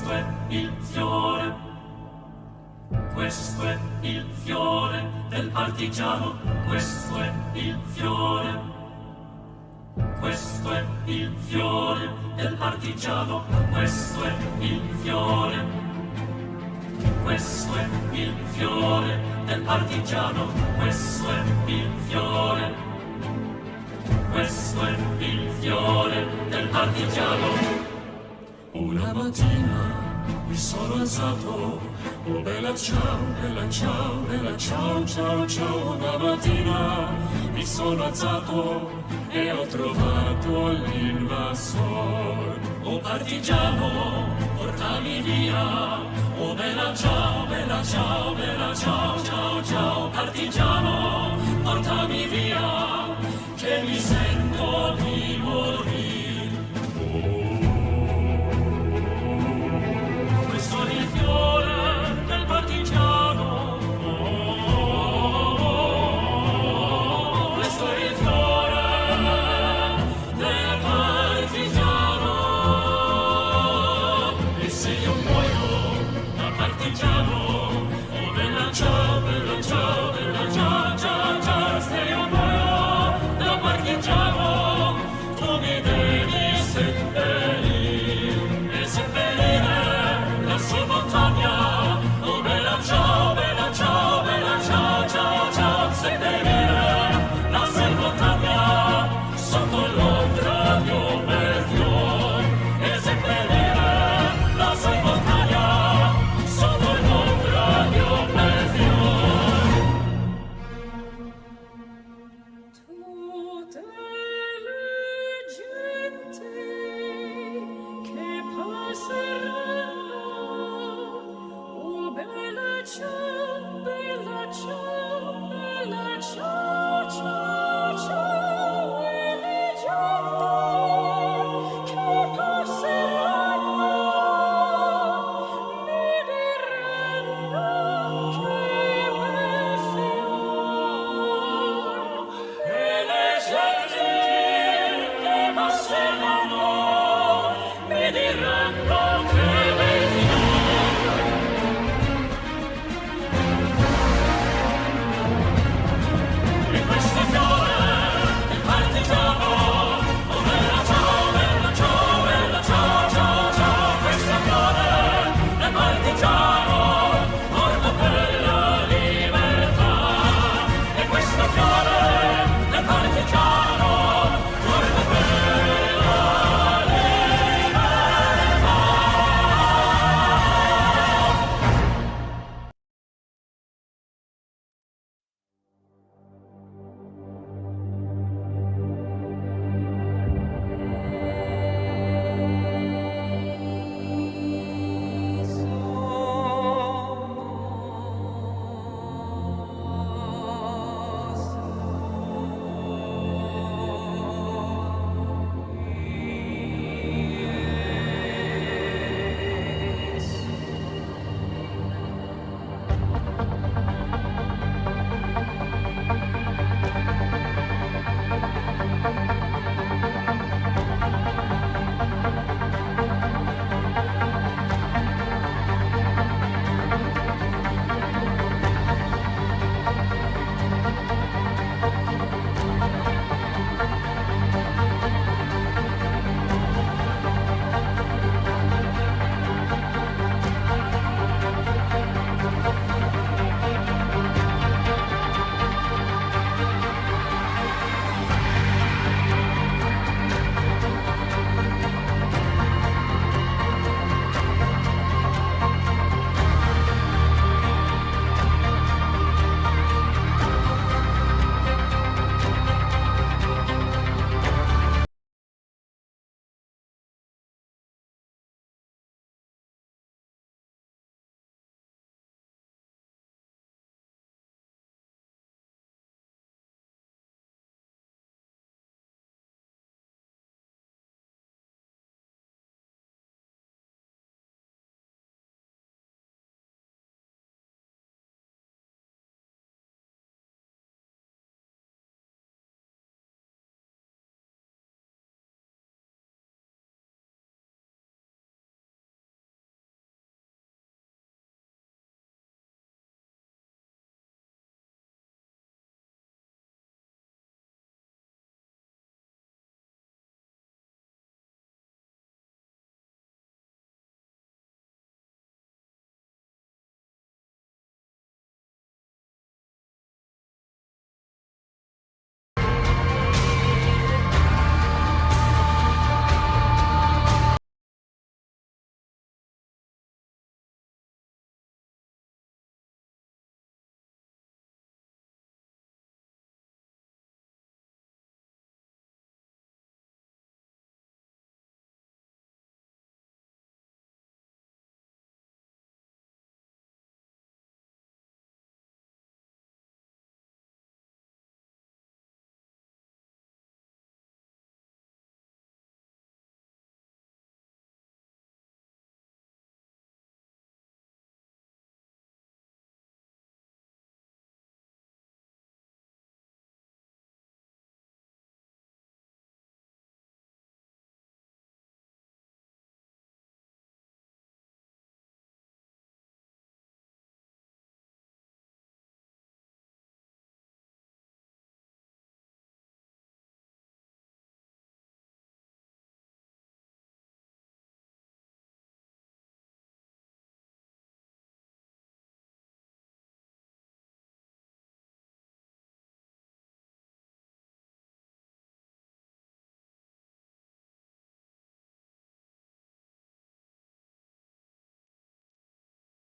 questo è il fiore, questo è il fiore del partigiano, questo è il fiore, questo è il fiore del partigiano, questo è il fiore, questo è il fiore del partigiano, questo è il fiore, questo è il fiore del partigiano. Una mattina mi sono alzato, oh bella ciao, bella ciao, bella ciao, ciao, ciao. Una mattina mi sono alzato e ho trovato l'invasor. Oh partigiano, portami via, oh bella ciao, bella ciao, bella ciao, ciao, ciao. Partigiano, portami via, che mi sento di morire. Questo è il fiore del partigiano, questo è il fiore del partigiano. E se io muoio da partigiano, oh bella ciao, bella ciao, bella ciao, ciao, ciao. Se io muoio da partigiano, tu mi devi seppellire e seppellire su montagna, oh bella ciao, bella ciao, bella ciao, ciao, ciao. Seppellire lassù in montagna, sotto l'ombra di un bel fior. E seppellire lassù in montagna, sotto l'ombra di un bel fior. Tutte le genti che passeranno, bella ciao, bella ciao, bella ciao, ciao, ciao. E le genti che passeranno mi diranno che bel fior. E le genti che passeranno mi diranno che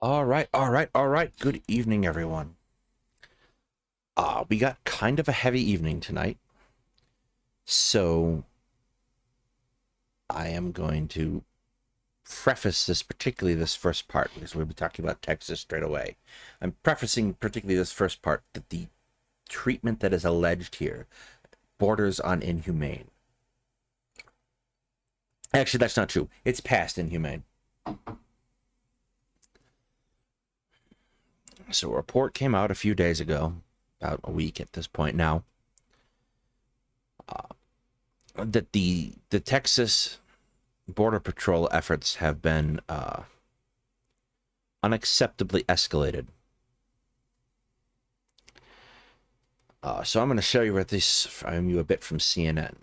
All right. Good evening, everyone. We got kind of a heavy evening tonight, so I am going to preface this, particularly this first part, because we'll be talking about Texas straight away. I'm prefacing particularly this first part that the treatment that is alleged here borders on inhumane. Actually, that's not true. It's past inhumane. So a report came out a few days ago, about a week at this point now, that the Texas Border Patrol efforts have been unacceptably escalated. So I'm going to show you what this from you a bit from CNN.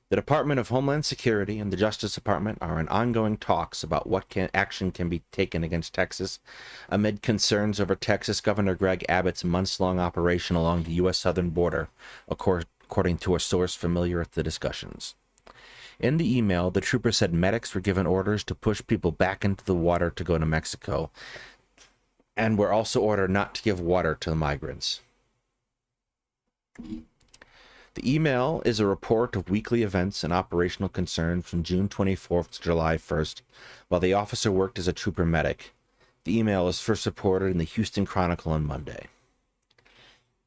The Department of Homeland Security and the Justice Department are in ongoing talks about what action can be taken against Texas amid concerns over Texas Governor Greg Abbott's months-long operation along the U.S. southern border, according to a source familiar with the discussions. In the email, the trooper said medics were given orders to push people back into the water to go to Mexico, and were also ordered not to give water to the migrants. The email is a report of weekly events and operational concerns from June 24th to July 1st, while the officer worked as a trooper medic. The email was first reported in the Houston Chronicle on Monday.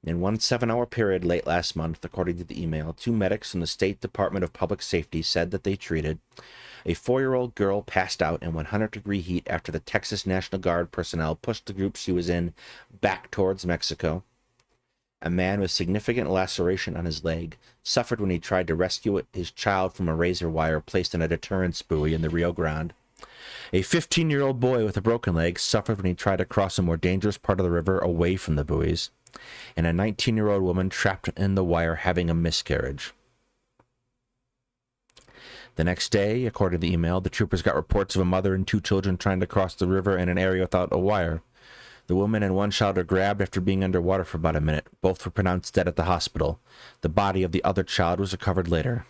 In one 7-hour period late last month, according to the email, 2 medics from the State Department of Public Safety said that they treated a 4-year-old girl passed out in 100-degree heat after the Texas National Guard personnel pushed the group she was in back towards Mexico. A man with significant laceration on his leg suffered when he tried to rescue his child from a razor wire placed in a deterrence buoy in the Rio Grande. A 15-year-old boy with a broken leg suffered when he tried to cross a more dangerous part of the river away from the buoys. And a 19-year-old woman trapped in the wire having a miscarriage. The next day, according to the email, the troopers got reports of a mother and 2 children trying to cross the river in an area without a wire. The woman and 1 child were grabbed after being underwater for about a minute. Both were pronounced dead at the hospital. The body of the other child was recovered later.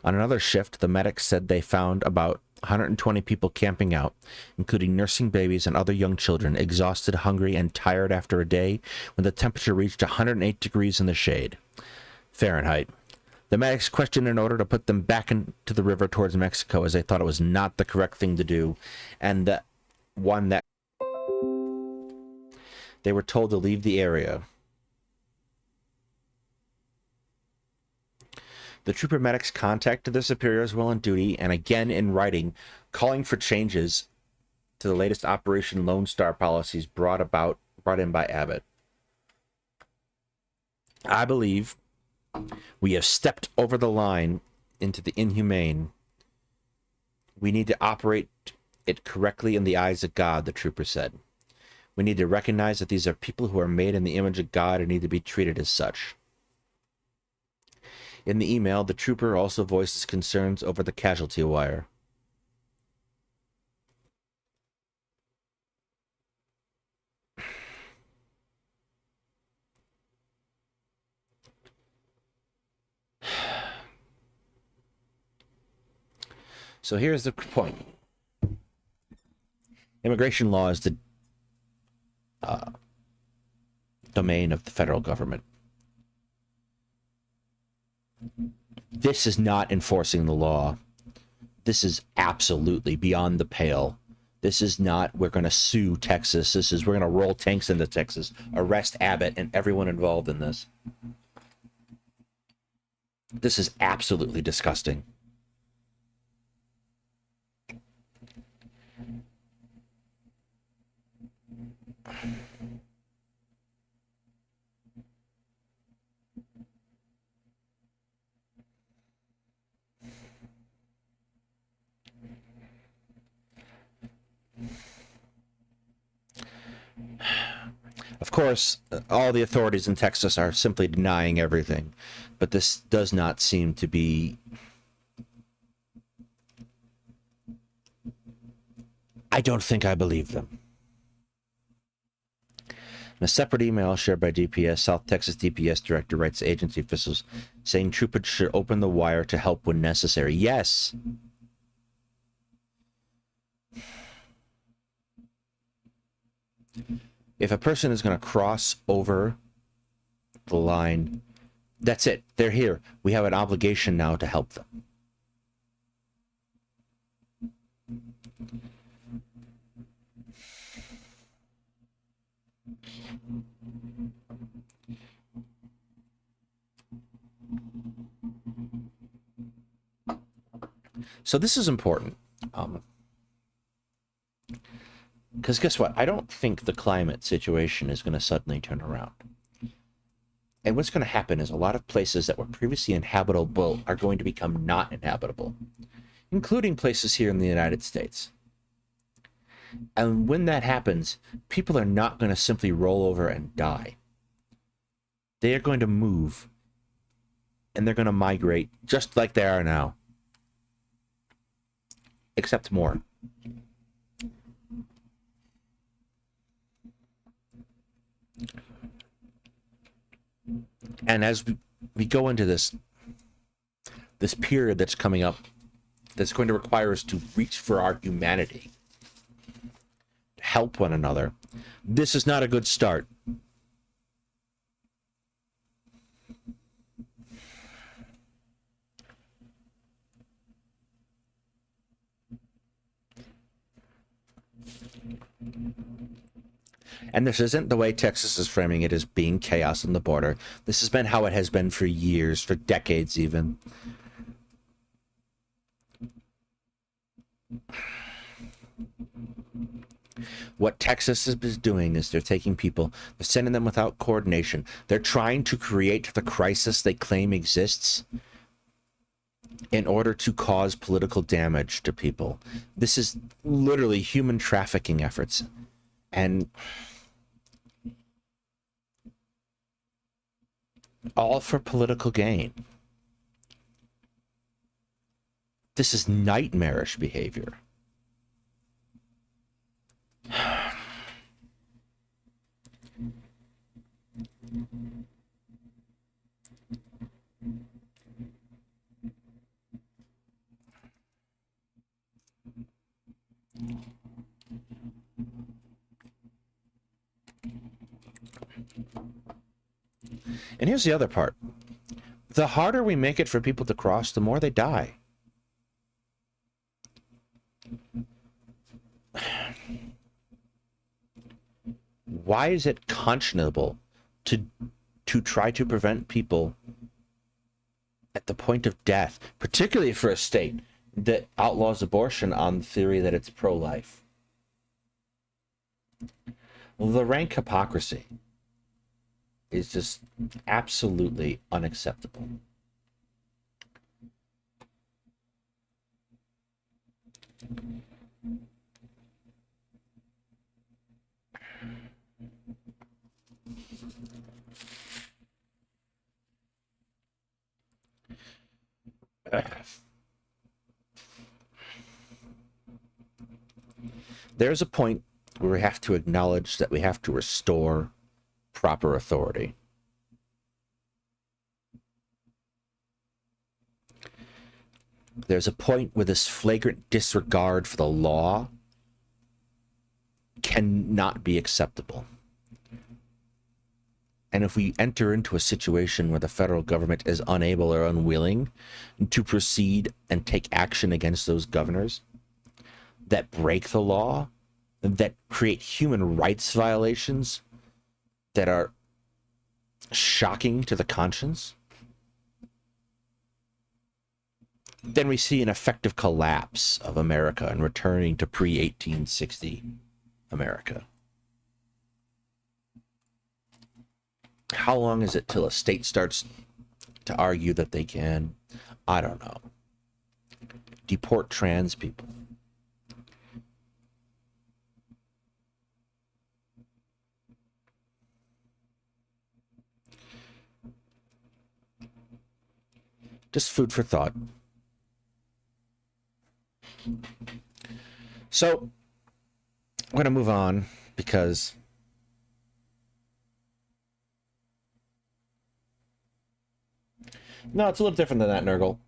On another shift, the medics said they found about 120 people camping out, including nursing babies and other young children, exhausted, hungry, and tired after a day when the temperature reached 108 degrees in the shade. Fahrenheit. The medics questioned an order to put them back into the river towards Mexico, as they thought it was not the correct thing to do, and the one that they were told to leave the area. The trooper medics contacted their superiors while on duty, and again in writing, calling for changes to the latest Operation Lone Star policies brought in by Abbott. I believe we have stepped over the line into the inhumane. We need to operate it correctly in the eyes of God, the trooper said. We need to recognize that these are people who are made in the image of God and need to be treated as such. In the email, the trooper also voiced his concerns over the casualty wire. So here's the point. Immigration law is the domain of the federal government. This is not enforcing the law. This is absolutely beyond the pale. This is not, we're going to sue Texas. This is, we're going to roll tanks into Texas, arrest Abbott and everyone involved in this. This is absolutely disgusting. Of course, all the authorities in Texas are simply denying everything, but this does not seem to be... I don't think I believe them. In a separate email shared by DPS, South Texas DPS director writes to agency officials saying troopers should open the wire to help when necessary. Yes. If a person is going to cross over the line, that's it. They're here. We have an obligation now to help them. So this is important. Because guess what? I don't think the climate situation is going to suddenly turn around. And what's going to happen is a lot of places that were previously inhabitable are going to become not inhabitable, including places here in the United States. And when that happens, people are not going to simply roll over and die. They are going to move, and they're going to migrate just like they are now, except more. And as we go into this period that's coming up, that's going to require us to reach for our humanity, help one another, this is not a good start. And this isn't the way Texas is framing it as being chaos on the border. This has been how it has been for years, for decades even. What Texas is doing is they're taking people, they're sending them without coordination. They're trying to create the crisis they claim exists in order to cause political damage to people. This is literally human trafficking efforts. And all for political gain. This is nightmarish behavior. And here's the other part. The harder we make it for people to cross, the more they die. Why is it conscionable to try to prevent people at the point of death, particularly for a state that outlaws abortion on the theory that it's pro-life? The rank hypocrisy is just absolutely unacceptable. There's a point where we have to acknowledge that we have to restore proper authority. There's a point where this flagrant disregard for the law cannot be acceptable. And if we enter into a situation where the federal government is unable or unwilling to proceed and take action against those governors that break the law, that create human rights violations that are shocking to the conscience, then we see an effective collapse of America and returning to pre-1860 America. How long is it till a state starts to argue that they can, I don't know, deport trans people? Just food for thought. So, I'm going to move on because no, it's a little different than that, Nurgle.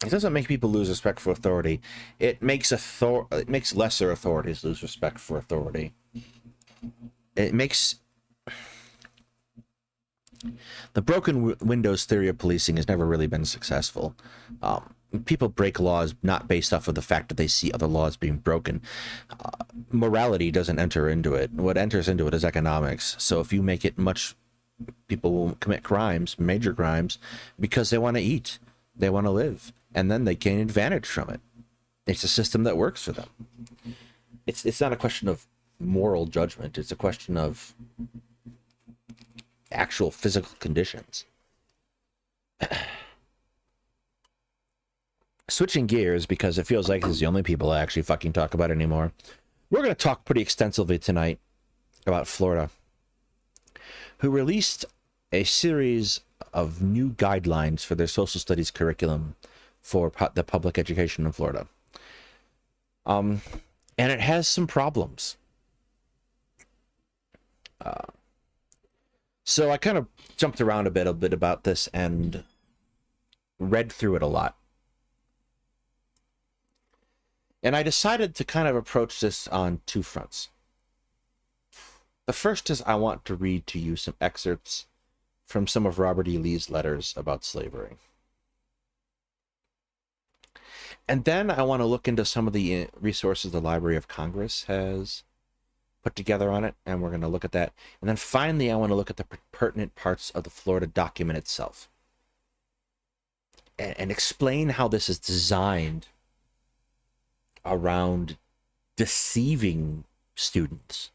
It doesn't make people lose respect for authority. It makes lesser authorities lose respect for authority. it makes the broken windows theory of policing has never really been successful. People break laws not based off of the fact that they see other laws being broken. Morality doesn't enter into it. What enters into it is economics. So if you make it much, people will commit crimes, major crimes, because they want to eat, they want to live, and then they gain advantage from it. It's a system that works for them. It's not a question of moral judgment. It's a question of actual physical conditions. Switching gears, because it feels like this is the only people I actually fucking talk about anymore. We're going to talk pretty extensively tonight about Florida, who released a series of new guidelines for their social studies curriculum for the public education in Florida. And it has some problems. So I kind of jumped around a bit about this and read through it a lot. And I decided to kind of approach this on two fronts. The first is I want to read to you some excerpts from some of Robert E. Lee's letters about slavery. And then I want to look into some of the resources the Library of Congress has put together on it, and we're going to look at that. And then finally, I want to look at the pertinent parts of the Florida document itself and explain how this is designed around deceiving students.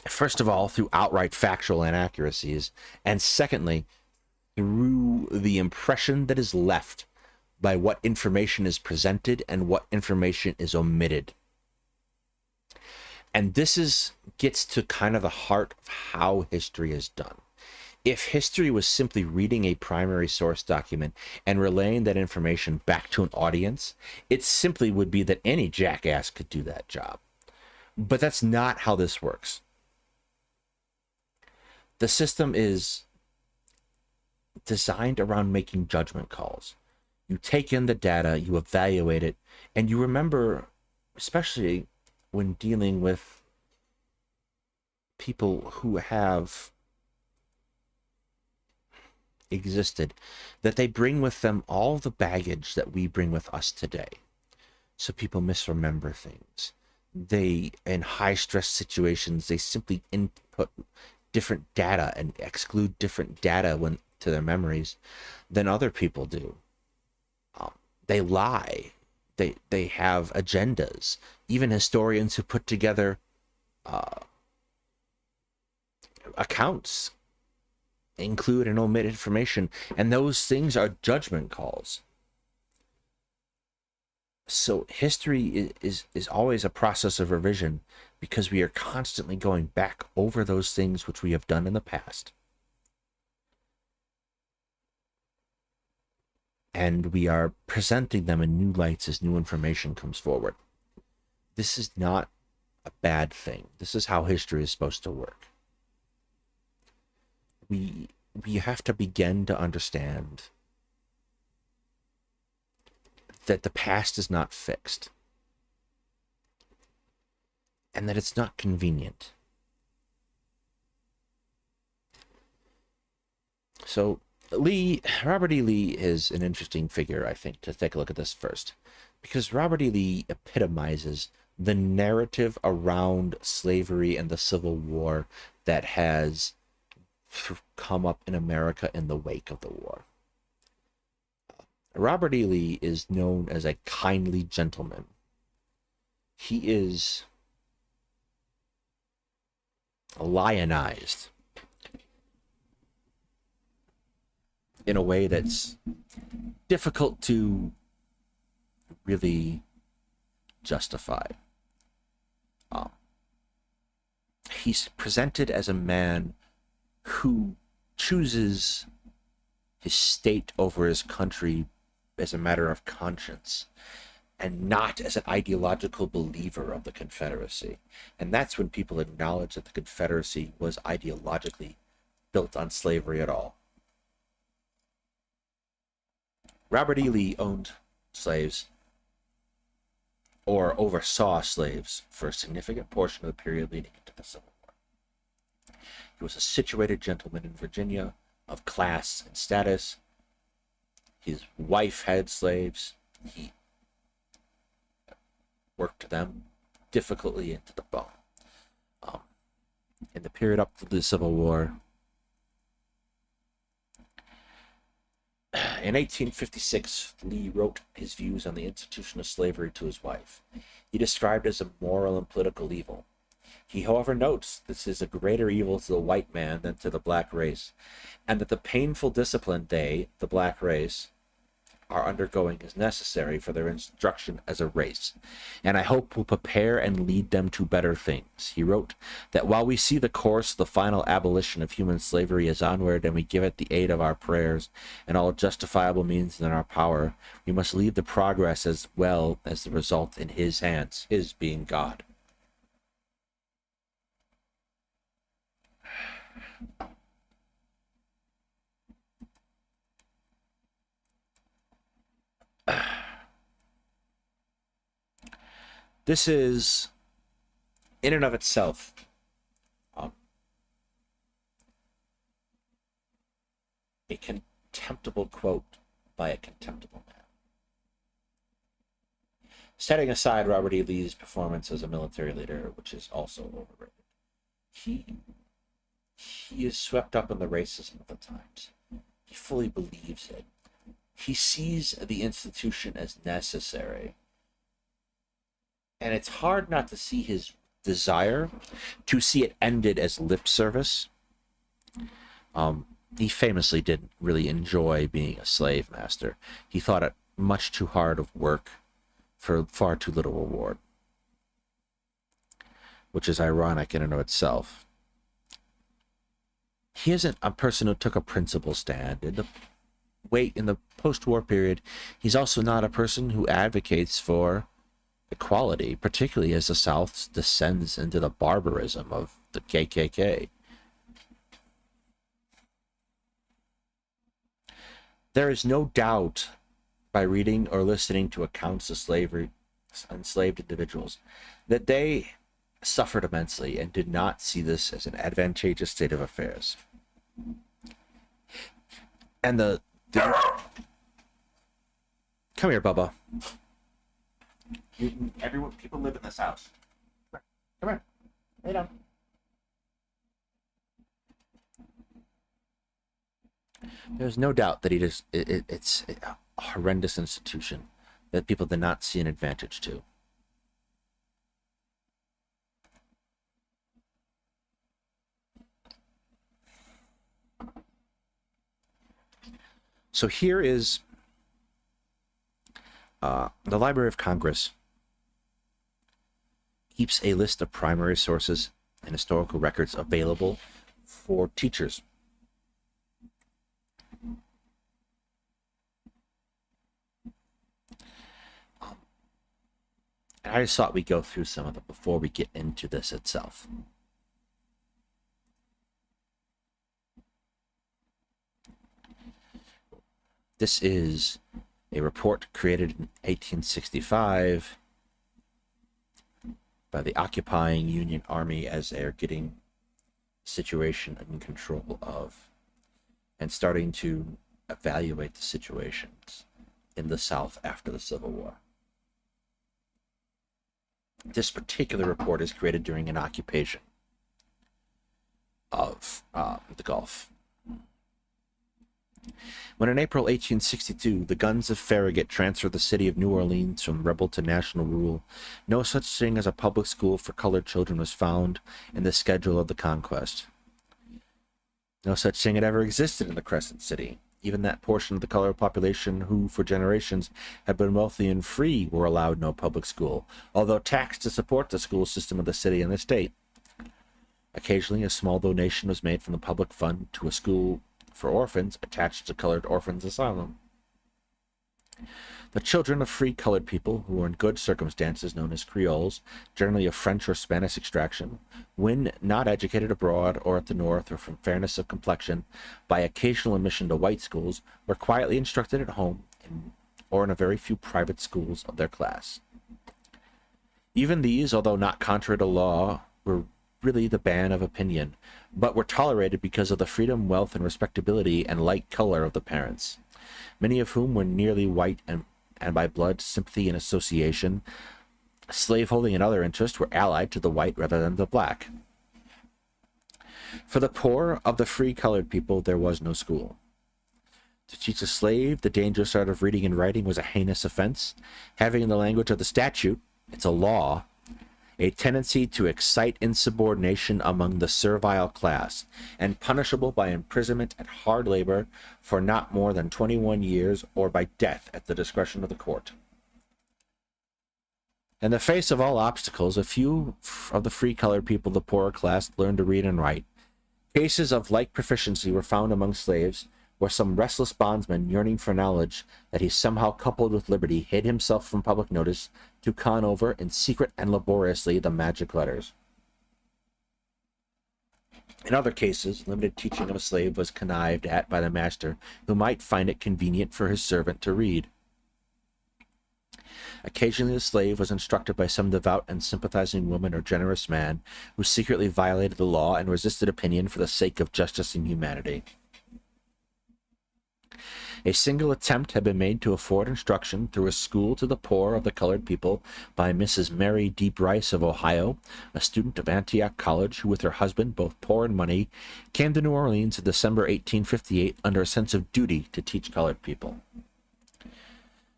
First of all, through outright factual inaccuracies, and secondly, through the impression that is left by what information is presented and what information is omitted. And this gets to kind of the heart of how history is done. If history was simply reading a primary source document and relaying that information back to an audience, it simply would be that any jackass could do that job. But that's not how this works. The system is designed around making judgment calls. You take in the data, you evaluate it, and you remember, especially when dealing with people who have existed, that they bring with them all the baggage that we bring with us today. So people misremember things. They, in high stress situations, they simply input different data and exclude different data to their memories than other people do. They lie. They have agendas. Even historians who put together accounts include and omit information, and those things are judgment calls. So history is always a process of revision, because we are constantly going back over those things which we have done in the past. And we are presenting them in new lights as new information comes forward. This is not a bad thing. This is how history is supposed to work. We have to begin to understand that the past is not fixed, and that it's not convenient. So Robert E. Lee is an interesting figure, I think, to take a look at this first, because Robert E. Lee epitomizes the narrative around slavery and the Civil War that has come up in America in the wake of the war. Robert E. Lee is known as a kindly gentleman. He is lionized in a way that's difficult to really justify. He's presented as a man who chooses his state over his country as a matter of conscience, and not as an ideological believer of the Confederacy. And that's when people acknowledge that the Confederacy was ideologically built on slavery at all. Robert E. Lee owned slaves or oversaw slaves for a significant portion of the period leading into the Civil War. He was a situated gentleman in Virginia of class and status. His wife had slaves. He worked them difficultly into the bone. In the period up to the Civil War, in 1856, Lee wrote his views on the institution of slavery to his wife. He described it as a moral and political evil. He, however, notes this is a greater evil to the white man than to the black race, and that the painful discipline they, the black race, are undergoing is necessary for their instruction as a race, and I hope will prepare and lead them to better things. He wrote that while we see the course of the final abolition of human slavery is onward, and we give it the aid of our prayers and all justifiable means in our power, we must leave the progress as well as the result in his hands, his being God. This is, in and of itself, a contemptible quote by a contemptible man. Setting aside Robert E. Lee's performance as a military leader, which is also overrated, he is swept up in the racism of the times. He fully believes it. He sees the institution as necessary. And it's hard not to see his desire to see it ended as lip service. He famously didn't really enjoy being a slave master. He thought it much too hard of work for far too little reward, which is ironic in and of itself. He isn't a person who took a principle stand. In the post-war period, he's also not a person who advocates for equality, particularly as the South descends into the barbarism of the KKK. There is no doubt, by reading or listening to accounts of slavery, enslaved individuals, that they suffered immensely and did not see this as an advantageous state of affairs. And come here, Bubba. People live in this house. Come here. Lay down. There's no doubt that it's a horrendous institution that people did not see an advantage to. So here is the Library of Congress keeps a list of primary sources and historical records available for teachers. And I just thought we'd go through some of them before we get into this itself. This is a report created in 1865 by the occupying Union Army as they're getting the situation in control of and starting to evaluate the situations in the South after the Civil War. This particular report is created during an occupation of the Gulf. When in April 1862, the guns of Farragut transferred the city of New Orleans from rebel to national rule, no such thing as a public school for colored children was found in the schedule of the conquest. No such thing had ever existed in the Crescent City. Even that portion of the colored population who, for generations, had been wealthy and free were allowed no public school, although taxed to support the school system of the city and the state. Occasionally, a small donation was made from the public fund to a school for orphans attached to Colored Orphans Asylum. The children of free colored people, who were in good circumstances known as Creoles, generally of French or Spanish extraction, when not educated abroad or at the North or from fairness of complexion, by occasional admission to white schools, were quietly instructed at home or in a very few private schools of their class. Even these, although not contrary to law, were really the ban of opinion, but were tolerated because of the freedom, wealth, and respectability and light color of the parents, many of whom were nearly white and by blood, sympathy, and association. Slaveholding and other interests were allied to the white rather than the black. For the poor of the free colored people, there was no school. To teach a slave the dangerous art of reading and writing was a heinous offense, having in the language of the statute, it's a law, a tendency to excite insubordination among the servile class, and punishable by imprisonment at hard labor for not more than 21 years or by death at the discretion of the court. In the face of all obstacles, a few of the free colored people of the poorer class learned to read and write. Cases of like proficiency were found among slaves, where some restless bondsman, yearning for knowledge that he somehow coupled with liberty, hid himself from public notice to con over in secret and laboriously the magic letters. In other cases, limited teaching of a slave was connived at by the master, who might find it convenient for his servant to read. Occasionally the slave was instructed by some devout and sympathizing woman or generous man who secretly violated the law and resisted opinion for the sake of justice and humanity. A single attempt had been made to afford instruction through a school to the poor of the colored people by Mrs. Mary D. Bryce of Ohio, a student of Antioch College who with her husband, both poor in money, came to New Orleans in December 1858 under a sense of duty to teach colored people.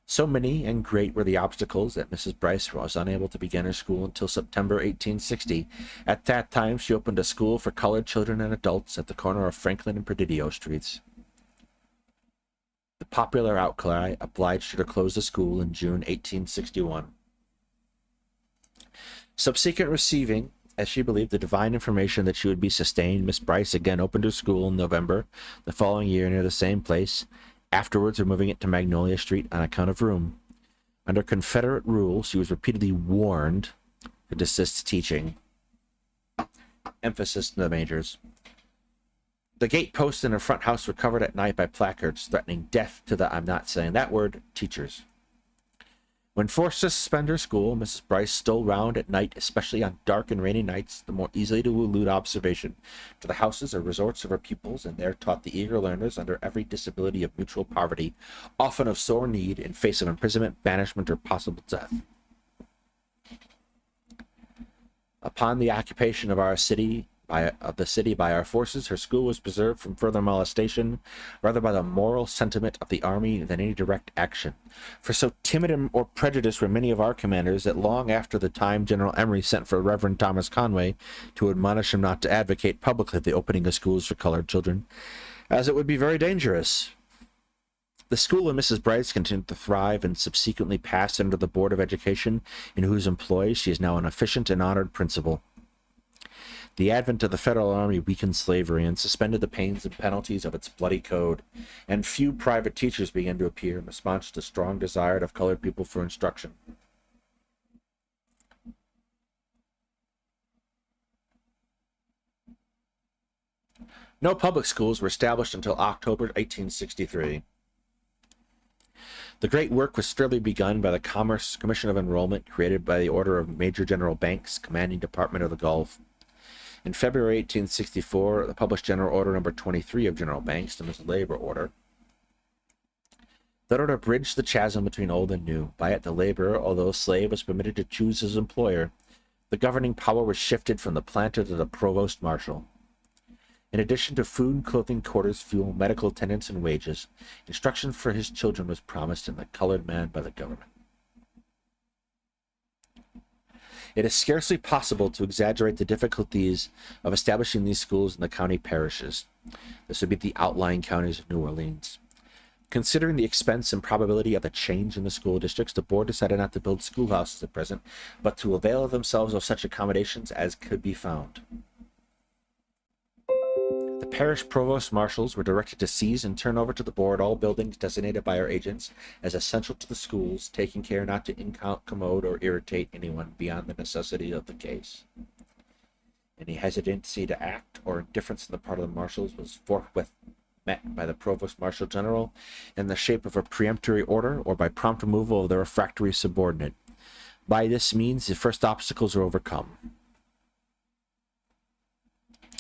So many and great were the obstacles that Mrs. Bryce was unable to begin her school until September 1860. At that time, she opened a school for colored children and adults at the corner of Franklin and Presidio Streets. The popular outcry obliged her to close the school in June 1861. Subsequent receiving, as she believed, the divine information that she would be sustained, Miss Bryce again opened her school in November the following year near the same place, afterwards removing it to Magnolia Street on account of room. Under Confederate rule, she was repeatedly warned to desist teaching. Emphasis in the majors. The gateposts in her front house were covered at night by placards threatening death to the, I'm not saying that word, teachers. When forced to suspend her school, Mrs. Bryce stole round at night, especially on dark and rainy nights, the more easily to elude observation, to the houses or resorts of her pupils, and there taught the eager learners under every disability of mutual poverty, often of sore need, in face of imprisonment, banishment, or possible death. Upon the occupation of the city by our forces, her school was preserved from further molestation, rather by the moral sentiment of the army than any direct action. For so timid or prejudiced were many of our commanders that long after the time General Emory sent for Reverend Thomas Conway to admonish him not to advocate publicly the opening of schools for colored children, as it would be very dangerous. The school of Mrs. Bryce continued to thrive and subsequently passed under the Board of Education, in whose employ she is now an efficient and honored principal. The advent of the Federal Army weakened slavery and suspended the pains and penalties of its bloody code, and few private teachers began to appear in response to the strong desire of colored people for instruction. No public schools were established until October 1863. The great work was fairly begun by the Commerce Commission of Enrollment, created by the order of Major General Banks, commanding Department of the Gulf. In February 1864, the published General Order Number 23 of General Banks, known as the Labor Order. That order bridged the chasm between old and new. By it, the laborer, although a slave, was permitted to choose his employer. The governing power was shifted from the planter to the provost marshal. In addition to food, clothing, quarters, fuel, medical attendance, and wages, instruction for his children was promised in the colored man by the government. It is scarcely possible to exaggerate the difficulties of establishing these schools in the county parishes. This would be the outlying counties of New Orleans. Considering the expense and probability of a change in the school districts, the board decided not to build schoolhouses at present, but to avail themselves of such accommodations as could be found. The parish provost marshals were directed to seize and turn over to the board all buildings designated by our agents as essential to the schools, taking care not to incommode or irritate anyone beyond the necessity of the case. Any hesitancy to act or indifference on the part of the marshals was forthwith met by the provost marshal general in the shape of a peremptory order or by prompt removal of the refractory subordinate. By this means, the first obstacles are overcome.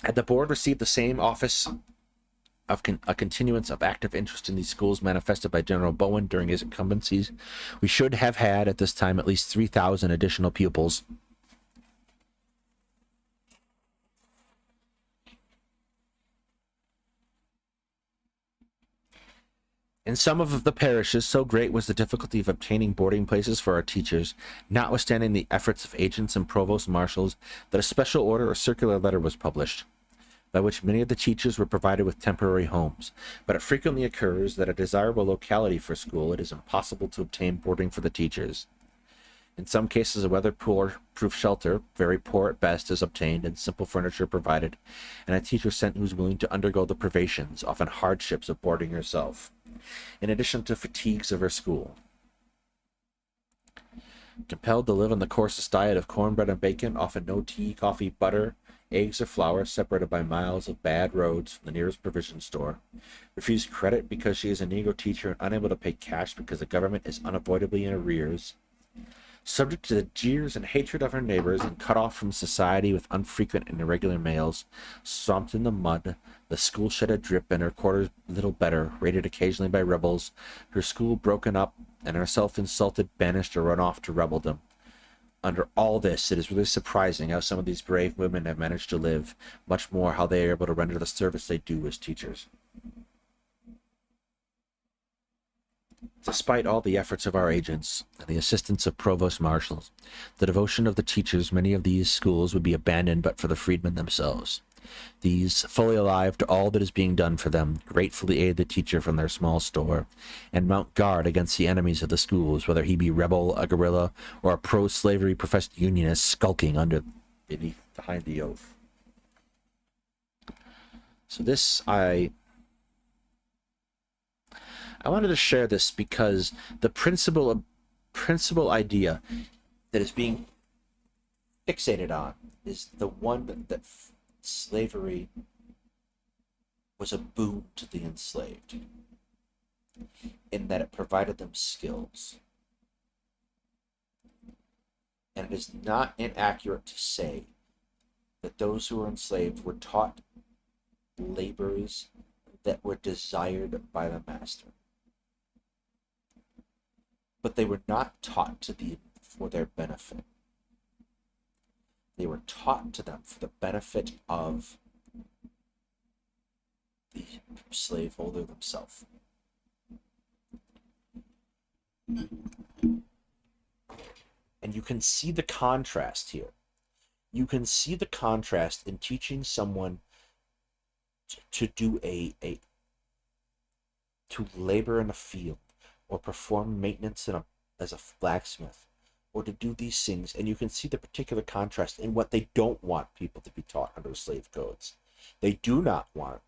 Had the board received the same office of a continuance of active interest in these schools manifested by General Bowen during his incumbencies, we should have had at this time at least 3,000 additional pupils. In some of the parishes, so great was the difficulty of obtaining boarding places for our teachers, notwithstanding the efforts of agents and provost marshals, that a special order or circular letter was published, by which many of the teachers were provided with temporary homes. But it frequently occurs that a desirable locality for school, it is impossible to obtain boarding for the teachers. In some cases, a weather-proof shelter, very poor at best, is obtained and simple furniture provided, and a teacher sent who is willing to undergo the privations, often hardships, of boarding herself, in addition to fatigues of her school. Compelled to live on the coarsest diet of cornbread and bacon, often no tea, coffee, butter, eggs, or flour, separated by miles of bad roads from the nearest provision store. Refused credit because she is a Negro teacher and unable to pay cash because the government is unavoidably in arrears. Subject to the jeers and hatred of her neighbors, and cut off from society with unfrequent and irregular mails, swamped in the mud, the school shed a drip, and her quarters little better, raided occasionally by rebels, her school broken up, and herself insulted, banished, or run off to rebeldom. Under all this, it is really surprising how some of these brave women have managed to live, much more how they are able to render the service they do as teachers. Despite all the efforts of our agents and the assistance of provost marshals, the devotion of the teachers, many of these schools would be abandoned but for the freedmen themselves. These, fully alive to all that is being done for them, gratefully aid the teacher from their small store, and mount guard against the enemies of the schools, whether he be rebel, a guerrilla, or a pro-slavery professed unionist skulking behind the oath. So this, I wanted to share this because the principal idea that is being fixated on is the one that slavery was a boon to the enslaved, in that it provided them skills. And it is not inaccurate to say that those who were enslaved were taught labors that were desired by the master. But they were not taught to be for their benefit. They were taught to them for the benefit of the slaveholder themselves. And you can see the contrast here. You can see the contrast in teaching someone to do to labor in a field, or perform maintenance as a blacksmith, or to do these things, and you can see the particular contrast in what they don't want people to be taught under slave codes. They do not want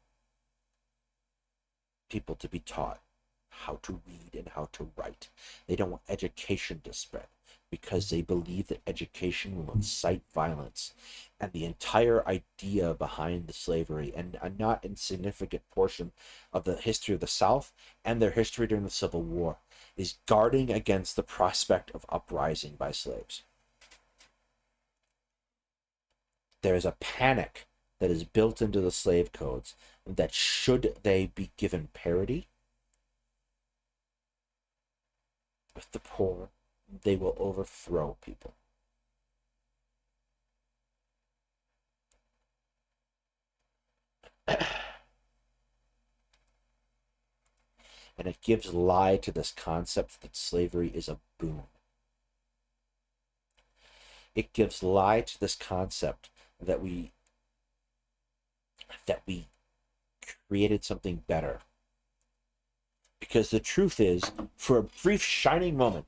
people to be taught how to read and how to write. They don't want education to spread, because they believe that education will incite violence. And the entire idea behind the slavery, and a not insignificant portion of the history of the South and their history during the Civil War, is guarding against the prospect of uprising by slaves. There is a panic that is built into the slave codes that should they be given parity with the poor, they will overthrow people. And it gives lie to this concept that slavery is a boon. It gives lie to this concept that we created something better. Because the truth is, for a brief shining moment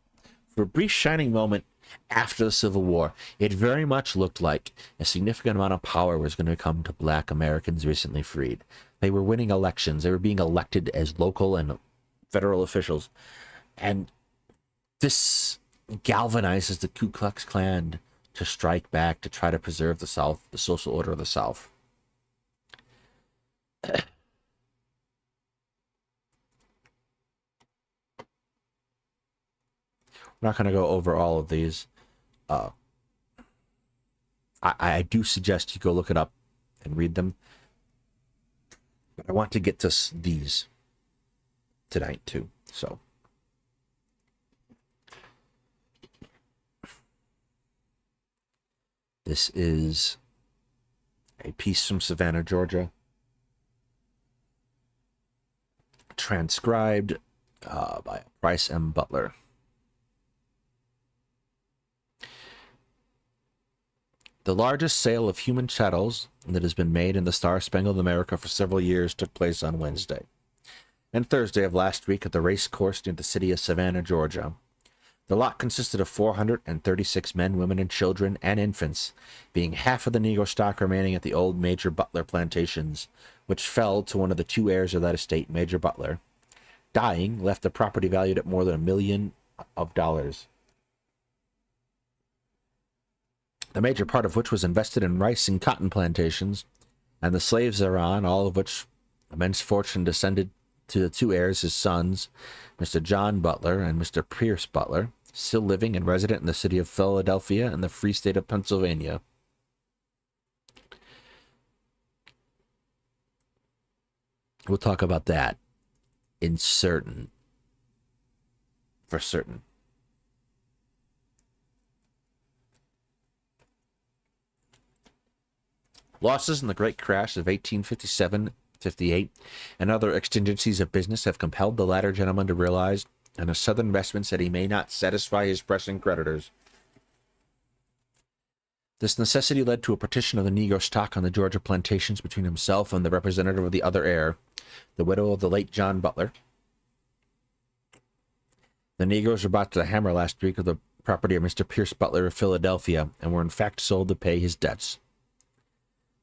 after the Civil War, it very much looked like a significant amount of power was going to come to Black Americans recently freed. They were winning elections. They were being elected as local and federal officials. And this galvanizes the Ku Klux Klan to strike back, to try to preserve the South, the social order of the South. We're not going to go over all of these, I do suggest you go look it up and read them. But I want to get to these tonight too. So this is a piece from Savannah, Georgia, transcribed by Bryce M. Butler. The largest sale of human chattels that has been made in the Star-Spangled America for several years took place on Wednesday and Thursday of last week at the race course near the city of Savannah, Georgia. The lot consisted of 436 men, women, and children, and infants, being half of the Negro stock remaining at the old Major Butler plantations, which fell to one of the two heirs of that estate, Major Butler. Dying left the property valued at more than $1 million. The major part of which was invested in rice and cotton plantations, and the slaves thereon, all of which immense fortune descended to the two heirs, his sons, Mr. John Butler and Mr. Pierce Butler, still living and resident in the city of Philadelphia and the free state of Pennsylvania. We'll talk about that for certain. Losses in the Great Crash of 1857-58 and other exigencies of business have compelled the latter gentleman to realize in his southern investments that he may not satisfy his pressing creditors. This necessity led to a partition of the Negro stock on the Georgia plantations between himself and the representative of the other heir, the widow of the late John Butler. The Negroes were brought to the hammer last week of the property of Mr. Pierce Butler of Philadelphia and were in fact sold to pay his debts.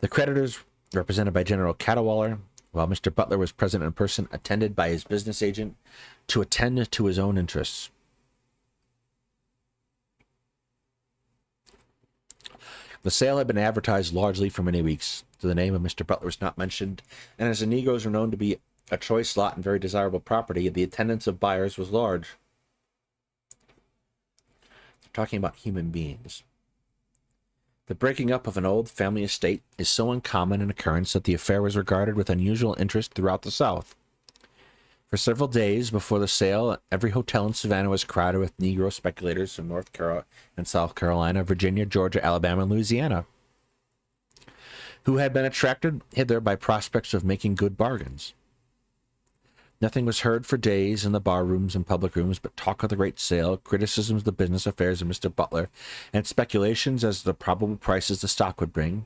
The creditors, represented by General Cadwallader, while Mr. Butler was present in person, attended by his business agent to attend to his own interests. The sale had been advertised largely for many weeks. The name of Mr. Butler was not mentioned, and as the Negroes were known to be a choice lot and very desirable property, the attendance of buyers was large. We're talking about human beings. The breaking up of an old family estate is so uncommon an occurrence that the affair was regarded with unusual interest throughout the South. For several days before the sale, every hotel in Savannah was crowded with Negro speculators from North Carolina and South Carolina, Virginia, Georgia, Alabama, and Louisiana, who had been attracted hither by prospects of making good bargains. Nothing was heard for days in the bar rooms and public rooms but talk of the great sale, criticisms of the business affairs of Mr. Butler, and speculations as to the probable prices the stock would bring.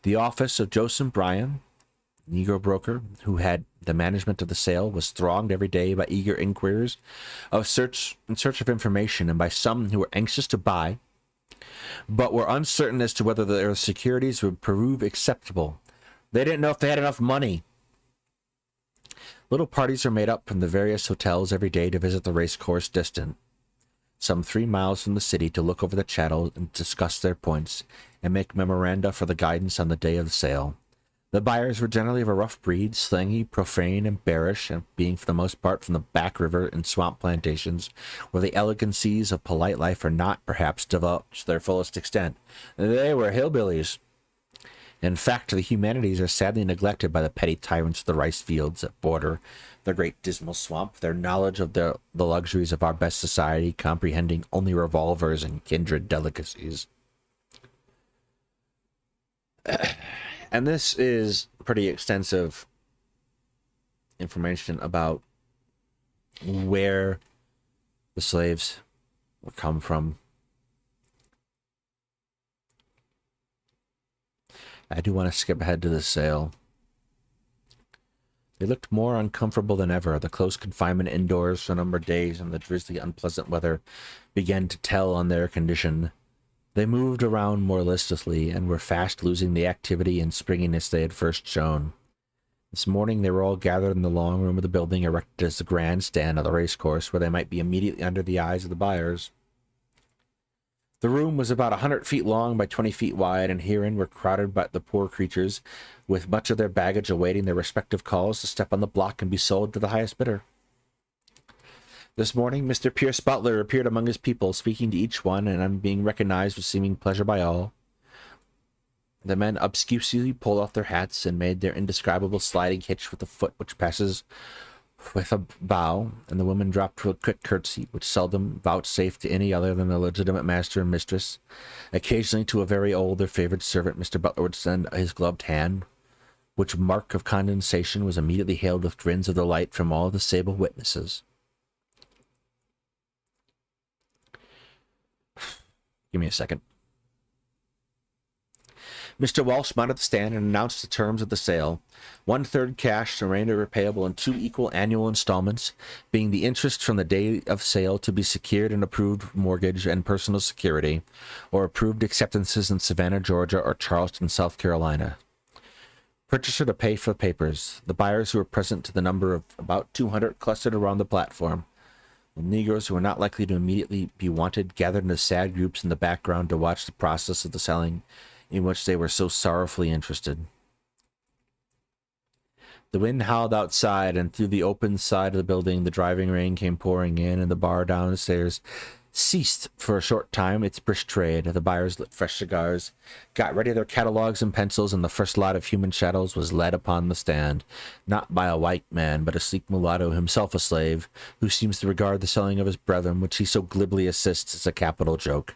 The office of Joseph Bryan, Negro broker, who had the management of the sale, was thronged every day by eager inquirers in search of information, and by some who were anxious to buy, but were uncertain as to whether their securities would prove acceptable. They didn't know if they had enough money. Little parties are made up from the various hotels every day to visit the race course distant, some 3 miles from the city, to look over the chattel and discuss their points and make memoranda for the guidance on the day of the sale. The buyers were generally of a rough breed, slangy, profane, and bearish, and being for the most part from the back river and swamp plantations, where the elegancies of polite life are not, perhaps, developed to their fullest extent. They were hillbillies. In fact, the humanities are sadly neglected by the petty tyrants of the rice fields that border the great dismal swamp, their knowledge of the luxuries of our best society comprehending only revolvers and kindred delicacies. And this is pretty extensive information about where the slaves would come from. I do want to skip ahead to the sale. They looked more uncomfortable than ever. The close confinement indoors for a number of days and the drizzly, unpleasant weather began to tell on their condition. They moved around more listlessly and were fast losing the activity and springiness they had first shown. This morning they were all gathered in the long room of the building erected as the grandstand of the racecourse, where they might be immediately under the eyes of the buyers. The room was about 100 feet long by 20 feet wide, and herein were crowded by the poor creatures, with much of their baggage awaiting their respective calls to step on the block and be sold to the highest bidder. This morning, Mr. Pierce Butler appeared among his people, speaking to each one, and on being recognized with seeming pleasure by all. The men obscurely pulled off their hats and made their indescribable sliding hitch with a foot which passes with a bow, and the women dropped to a quick curtsy, which seldom vouchsafed to any other than a legitimate master and mistress. Occasionally to a very old, their favorite servant, Mr. Butler would send his gloved hand, which mark of condescension was immediately hailed with grins of delight from all the sable witnesses. Give me a second. Mr. Walsh mounted the stand and announced the terms of the sale. 1/3 cash, the remainder repayable in 2 equal annual installments, being the interest from the day of sale to be secured in approved mortgage and personal security, or approved acceptances in Savannah, Georgia, or Charleston, South Carolina. Purchaser to pay for papers. The buyers who were present, to the number of about 200, clustered around the platform. The Negroes, who were not likely to immediately be wanted, gathered into sad groups in the background to watch the process of the selling, in which they were so sorrowfully interested. The wind howled outside, and through the open side of the building the driving rain came pouring in, and the bar downstairs ceased for a short time its brisk trade. The buyers lit fresh cigars, got ready their catalogues and pencils, and the first lot of human shadows was led upon the stand, not by a white man, but a sleek mulatto, himself a slave, who seems to regard the selling of his brethren, which he so glibly assists, as a capital joke.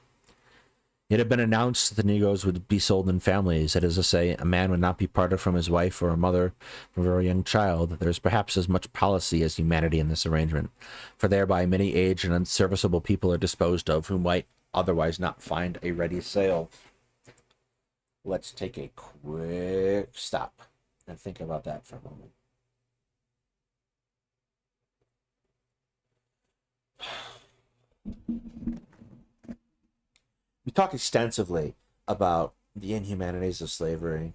It had been announced that the Negroes would be sold in families, that is to say, a man would not be parted from his wife or a mother from a very young child. There is perhaps as much policy as humanity in this arrangement, for thereby many aged and unserviceable people are disposed of, who might otherwise not find a ready sale. Let's take a quick stop and think about that for a moment. We talk extensively about the inhumanities of slavery.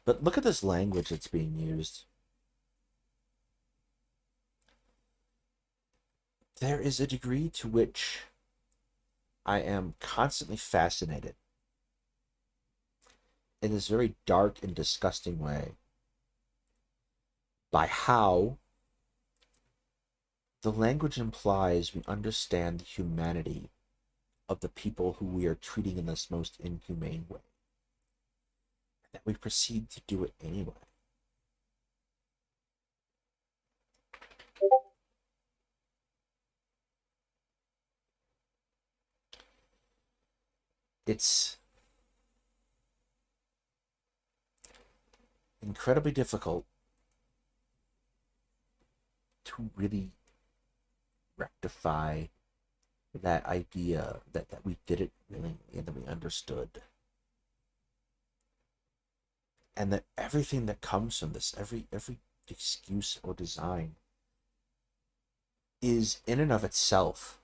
But look at this language that's being used. There is a degree to which I am constantly fascinated in this very dark and disgusting way by how the language implies we understand the humanity of the people who we are treating in this most inhumane way, and that we proceed to do it anyway. It's incredibly difficult to really rectify that idea that we did it willingly and that we understood. And that everything that comes from this, every excuse or design, is in and of itself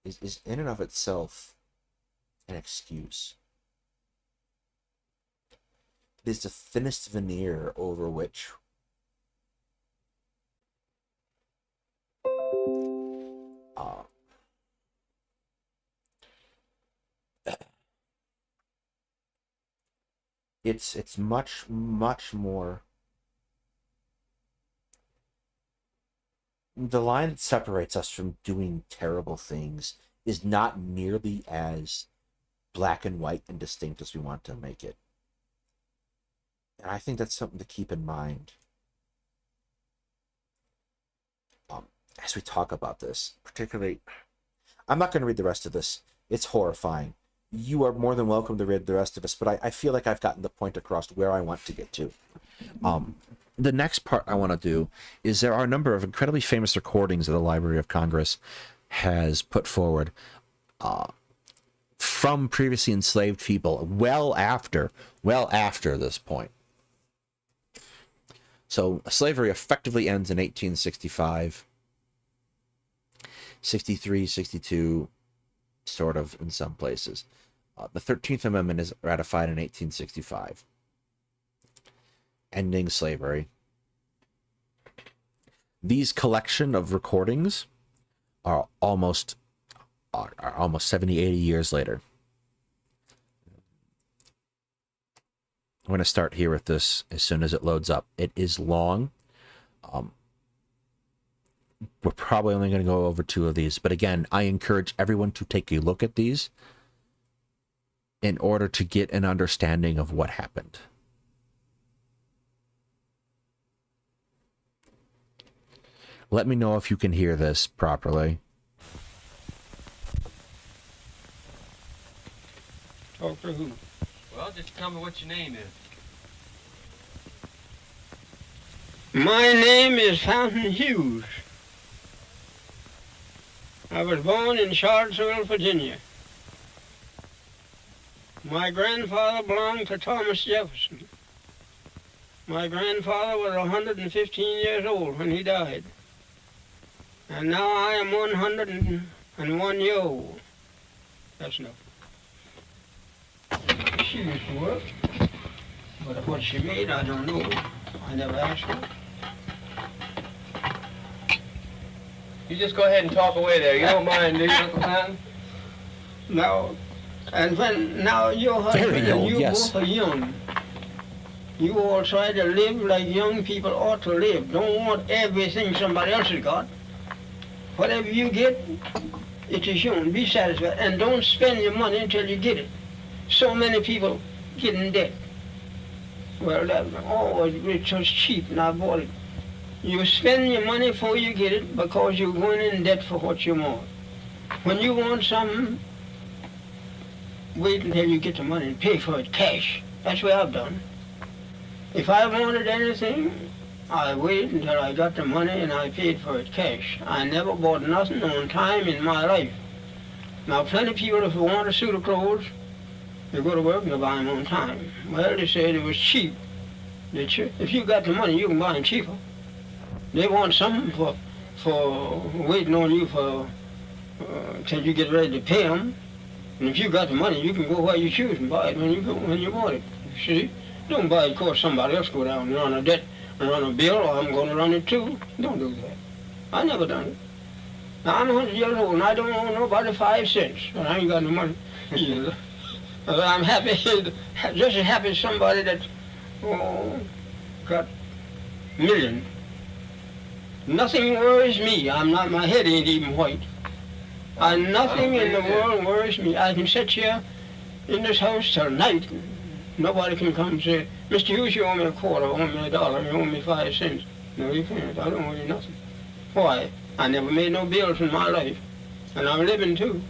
is in and of itself an excuse. It is the thinnest veneer over which it's much more. The line that separates us from doing terrible things is not nearly as black and white and distinct as we want to make it. And I think that's something to keep in mind as we talk about this. Particularly, I'm not going to read the rest of this. It's horrifying. You are more than welcome to read the rest of this, but I feel like I've gotten the point across where I want to get to. The next part I want to do is there are a number of incredibly famous recordings that the Library of Congress has put forward from previously enslaved people well after this point. So slavery effectively ends in 1865, 63, 62, sort of in some places. The 13th Amendment is ratified in 1865. Ending slavery. These collection of recordings are almost 70, 80 years later. I'm going to start here with this as soon as it loads up. It is long. We're probably only going to go over 2 of these. But again, I encourage everyone to take a look at these in order to get an understanding of what happened. Let me know if you can hear this properly. Talk to who? Well, just tell me what your name is. My name is Fountain Hughes. I was born in Charlottesville, Virginia. My grandfather belonged to Thomas Jefferson. My grandfather was 115 years old when he died. And now I am 101 years old. That's enough. She used to work, but what she made, I don't know. I never asked her. You just go ahead and talk away there. You don't mind, do you, Uncle Fountain? No. And when now your husband and you both are young, you all try to live like young people ought to live. Don't want everything somebody else has got. Whatever you get, it is yours. Be satisfied. And don't spend your money until you get it. So many people get in debt. Well, it was cheap and I bought it. You spend your money before you get it because you're going in debt for what you want. When you want something, wait until you get the money and pay for it cash. That's what I've done. If I wanted anything, I waited until I got the money and I paid for it cash. I never bought nothing on time in my life. Now, plenty of people, if they want a suit of clothes, they go to work and they buy them on time. Well, they said it was cheap. If you got the money, you can buy them cheaper. They want something for waiting on you for till you get ready to pay them. And if you got the money, you can go where you choose and buy it when you want it. See? Don't buy it because somebody else go down and run a debt and run a bill, or I'm going to run it too. Don't do that. I never done it. Now, I'm 100 years old and I don't owe nobody 5 cents. And I ain't got no money either. I'm happy, just as happy as somebody that got millions. Nothing worries me. My head ain't even white. Nothing in the world worries me. I can sit here in this house till night. Nobody can come and say, Mr. Hughes, you owe me a quarter, you owe me $1, you owe me 5 cents. No, you can't. I don't owe you nothing. Why? I never made no bills in my life. And I'm living too.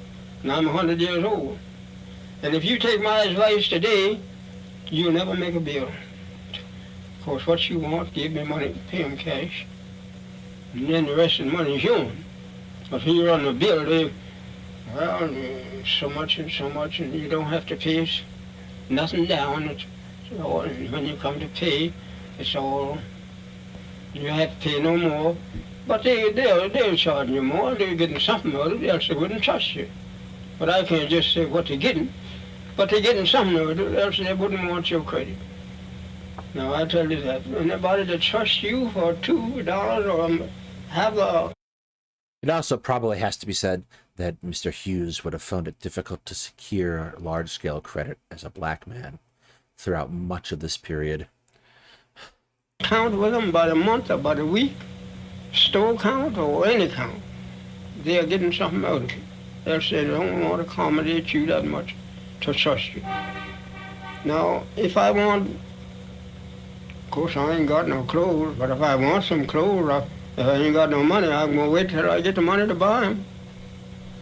And I'm 100 years old. And if you take my advice today, you'll never make a bill. Of course, what you want, give me money, pay them cash. And then the rest of the money is yours. But when you run a bill, so much and so much, and you don't have to pay nothing down. It's all, and when you come to pay, it's all, you have to pay no more. But they'll charge you more. They're getting something out of it, else they wouldn't trust you. But I can't just say what they're getting. But they're getting something out of it, else they wouldn't want your credit. Now, I tell you that. Anybody that trusts you for $2 or have a... It also probably has to be said that Mr. Hughes would have found it difficult to secure large-scale credit as a black man throughout much of this period. Count with them by the month or by the week, store count or any count. They're getting something out of it. They'll say they don't want to accommodate you that much to trust you. Now, if I want, of course I ain't got no clothes, but if I want some clothes, if I ain't got no money, I'm going to wait till I get the money to buy them.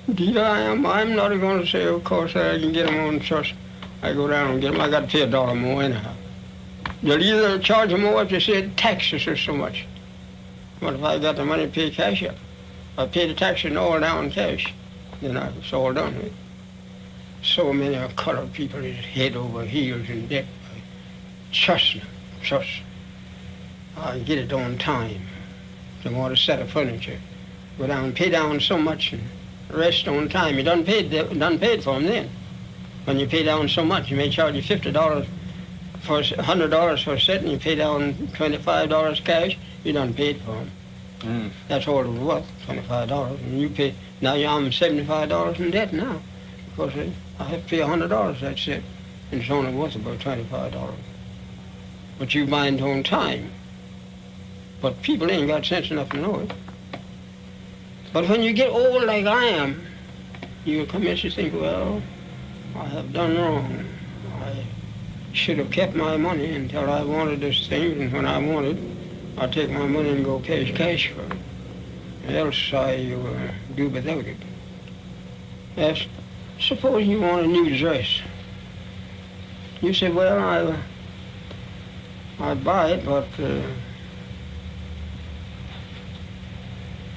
Indeed I am. I'm not going to say, of course, I can get them on trust. I go down and get them. I got to pay $1 more anyhow. They'll either charge more if they said taxes or so much. But if I got the money to pay cash up, I pay the taxes all down cash, then it's all done with. So many colored people is head over heels in debt. Trust them, trust. I get it on time. They want a set of furniture. Go down and pay down so much and rest on time. You done paid for them then. When you pay down so much, you may charge you $50 for $100 for a set, and you pay down $25 cash. You done paid for them. That's all it was worth, $25. And you pay. Now I'm $75 in debt now, because I have to pay $100. That's it, and it's only worth about $25. but you bind on time. But people ain't got sense enough to know it. But when you get old like I am, you commence to think, well, I have done wrong. I should have kept my money until I wanted this thing, and when I want it, I take my money and go cash for it. Else I do without it. Yes, suppose you want a new dress. You say, well, I buy it, but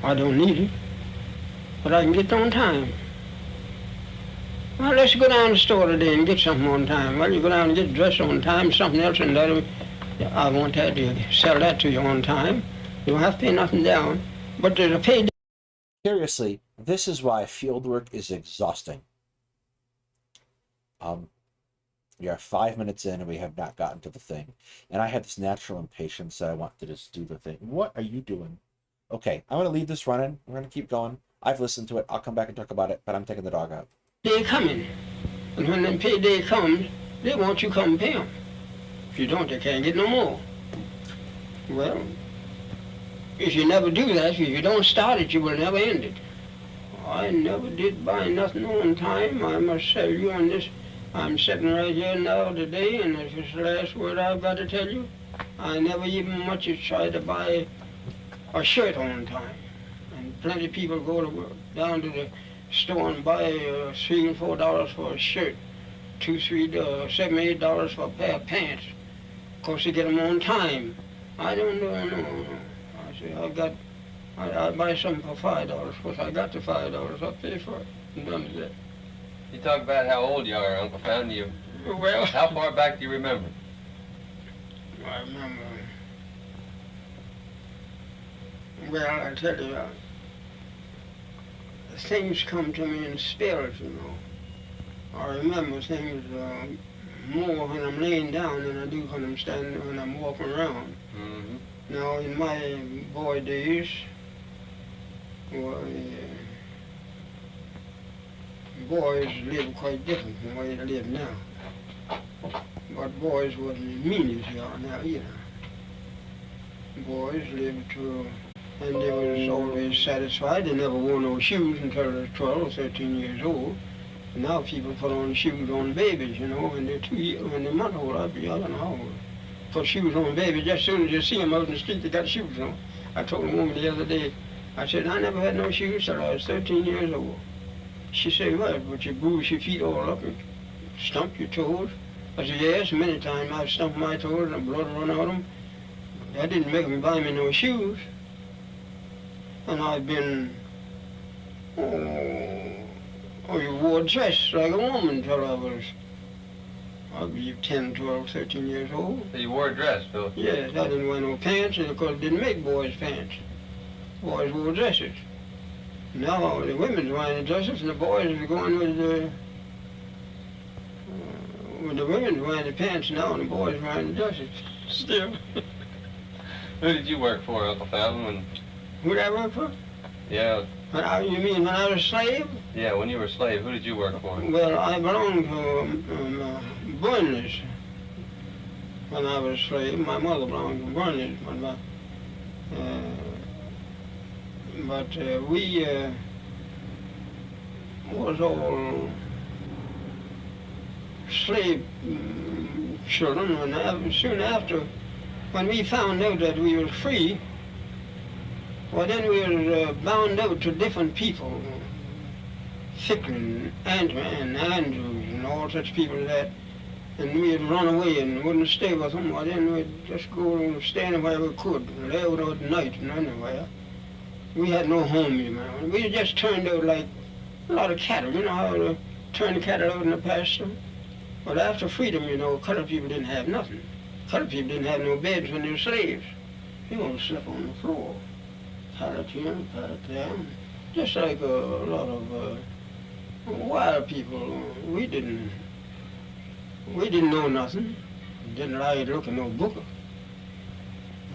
I don't need it. But I can get it on time. Well, let's go down to the store today and get something on time. Well, you go down and get dressed on time, something else, and I want that to sell that to you on time. You don't have to pay nothing down, but there's a pay. Seriously, this is why field work is exhausting. We are 5 minutes in and we have not gotten to the thing. And I have this natural impatience that I want to just do the thing. What are you doing? Okay, I'm going to leave this running. We're going to keep going. I've listened to it. I'll come back and talk about it, but I'm taking the dog out. They're coming. And when the payday comes, they want you to come pay them. If you don't, they can't get no more. Well, if you never do that, if you don't start it, you will never end it. I never did buy nothing on time. I must tell you on this. I'm sitting right here now today, and this is the last word I've got to tell you. I never even much as tried to buy a shirt on time. And plenty of people go down to the store and buy $3 and $4 for a shirt, $7, $8 for a pair of pants. Of course, they get them on time. I don't know. I say, I buy something for $5. Of course, I got the $5. I pay for it. I'm done with that. You talk about how old you are, Uncle Fountain. Well, how far back do you remember? I remember. Well, I tell you, things come to me in spells, you know. I remember things more when I'm laying down than I do when I'm walking around. Mm-hmm. Now, in my boy days, boys lived quite different from the way they live now. But boys wasn't as mean as they are now either. Boys lived and they was always satisfied. They never wore no shoes until they were 12 or 13 years old. And now people put on shoes on babies, you know, when they're when they're a month old. I don't know how old. Put shoes on babies, just as soon as you see them out in the street, they got shoes on. I told a woman the other day, I said, I never had no shoes till I was 13 years old. She said, what, but you bruise your feet all up and stump your toes? I said, yes, many times I've stumped my toes and the blood run out of them. That didn't make me buy me no shoes. And I've been, you wore a dress like a woman till I was, I believe, 10, 12, 13 years old. So you wore a dress, Phil? Yes, I didn't wear no pants, and of course didn't make boys' pants. Boys wore dresses. Now the women's wearing the dresses, and the boys are going with the women's wearing the pants now, and the boys wearing the dresses still. Who did you work for, Uncle Fountain? Who did I work for? Yeah. You mean when I was a slave? Yeah, when you were a slave, who did you work for? Well, I belonged to Burnley's. When I was a slave, my mother belonged to Burnley's, but we was all slave children, and soon after, when we found out that we were free, well, then we were bound out to different people, Ficklen, and Andrews, and all such people that, and we'd run away and wouldn't stay with them. Well, then we'd just go and stay anywhere we could, lay out at night and anywhere. We had no home, you know. We just turned out like a lot of cattle. You know how to turn the cattle out in the pasture? But after freedom, you know, colored people didn't have nothing. Colored people didn't have no beds when they were slaves. They all slept on the floor. Pallet here, pallet there. Just like a lot of wild people. We didn't know nothing. Didn't like to look at no book.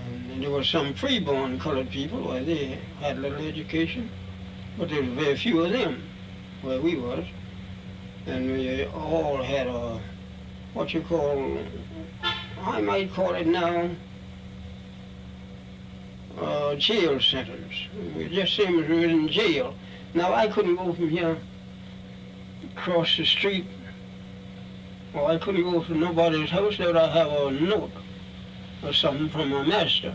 And there were some free-born colored people where they had a little education, but there were very few of them where we was. And we all had a, what you call, I might call it now, jail sentence. It just seems we were in jail. Now I couldn't go from here, across the street, or I couldn't go to nobody's house without I have a note or something from my master.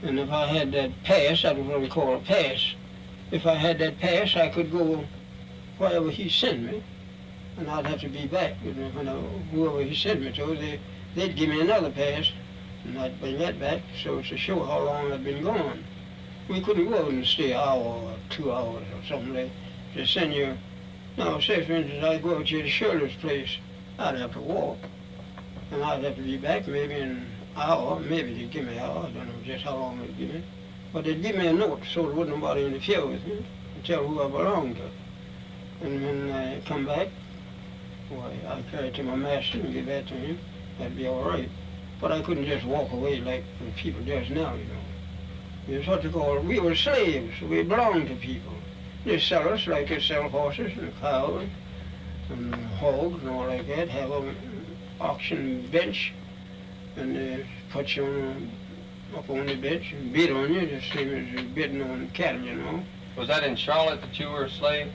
And if I had that pass, that was what we call a pass. If I had that pass, I could go wherever he sent me, and I'd have to be back. Whoever he sent me to, they'd give me another pass, and I'd bring that back, so to show how long I'd been gone. We couldn't go out and stay an hour or 2 hours or something. They just send you. Now, say for instance, I'd go out to the Shirley's place, I'd have to walk, and I'd have to be back maybe in an hour. Maybe they'd give me an hour. I don't know just how long they'd give me. But they'd give me a note so there wouldn't nobody interfere with me and tell who I belonged to. And when I come back, why, I'd carry it to my master and give that to him. That'd be all right. But I couldn't just walk away like the people just now, you know. It was what they call, we were slaves. We belonged to people. They sell us like they sell horses and cows and hogs and all like that. Have an auction bench, and they put you up on the bench and bid on you, the same as you're bidding on cattle, you know. Was that in Charlotte that you were a slave?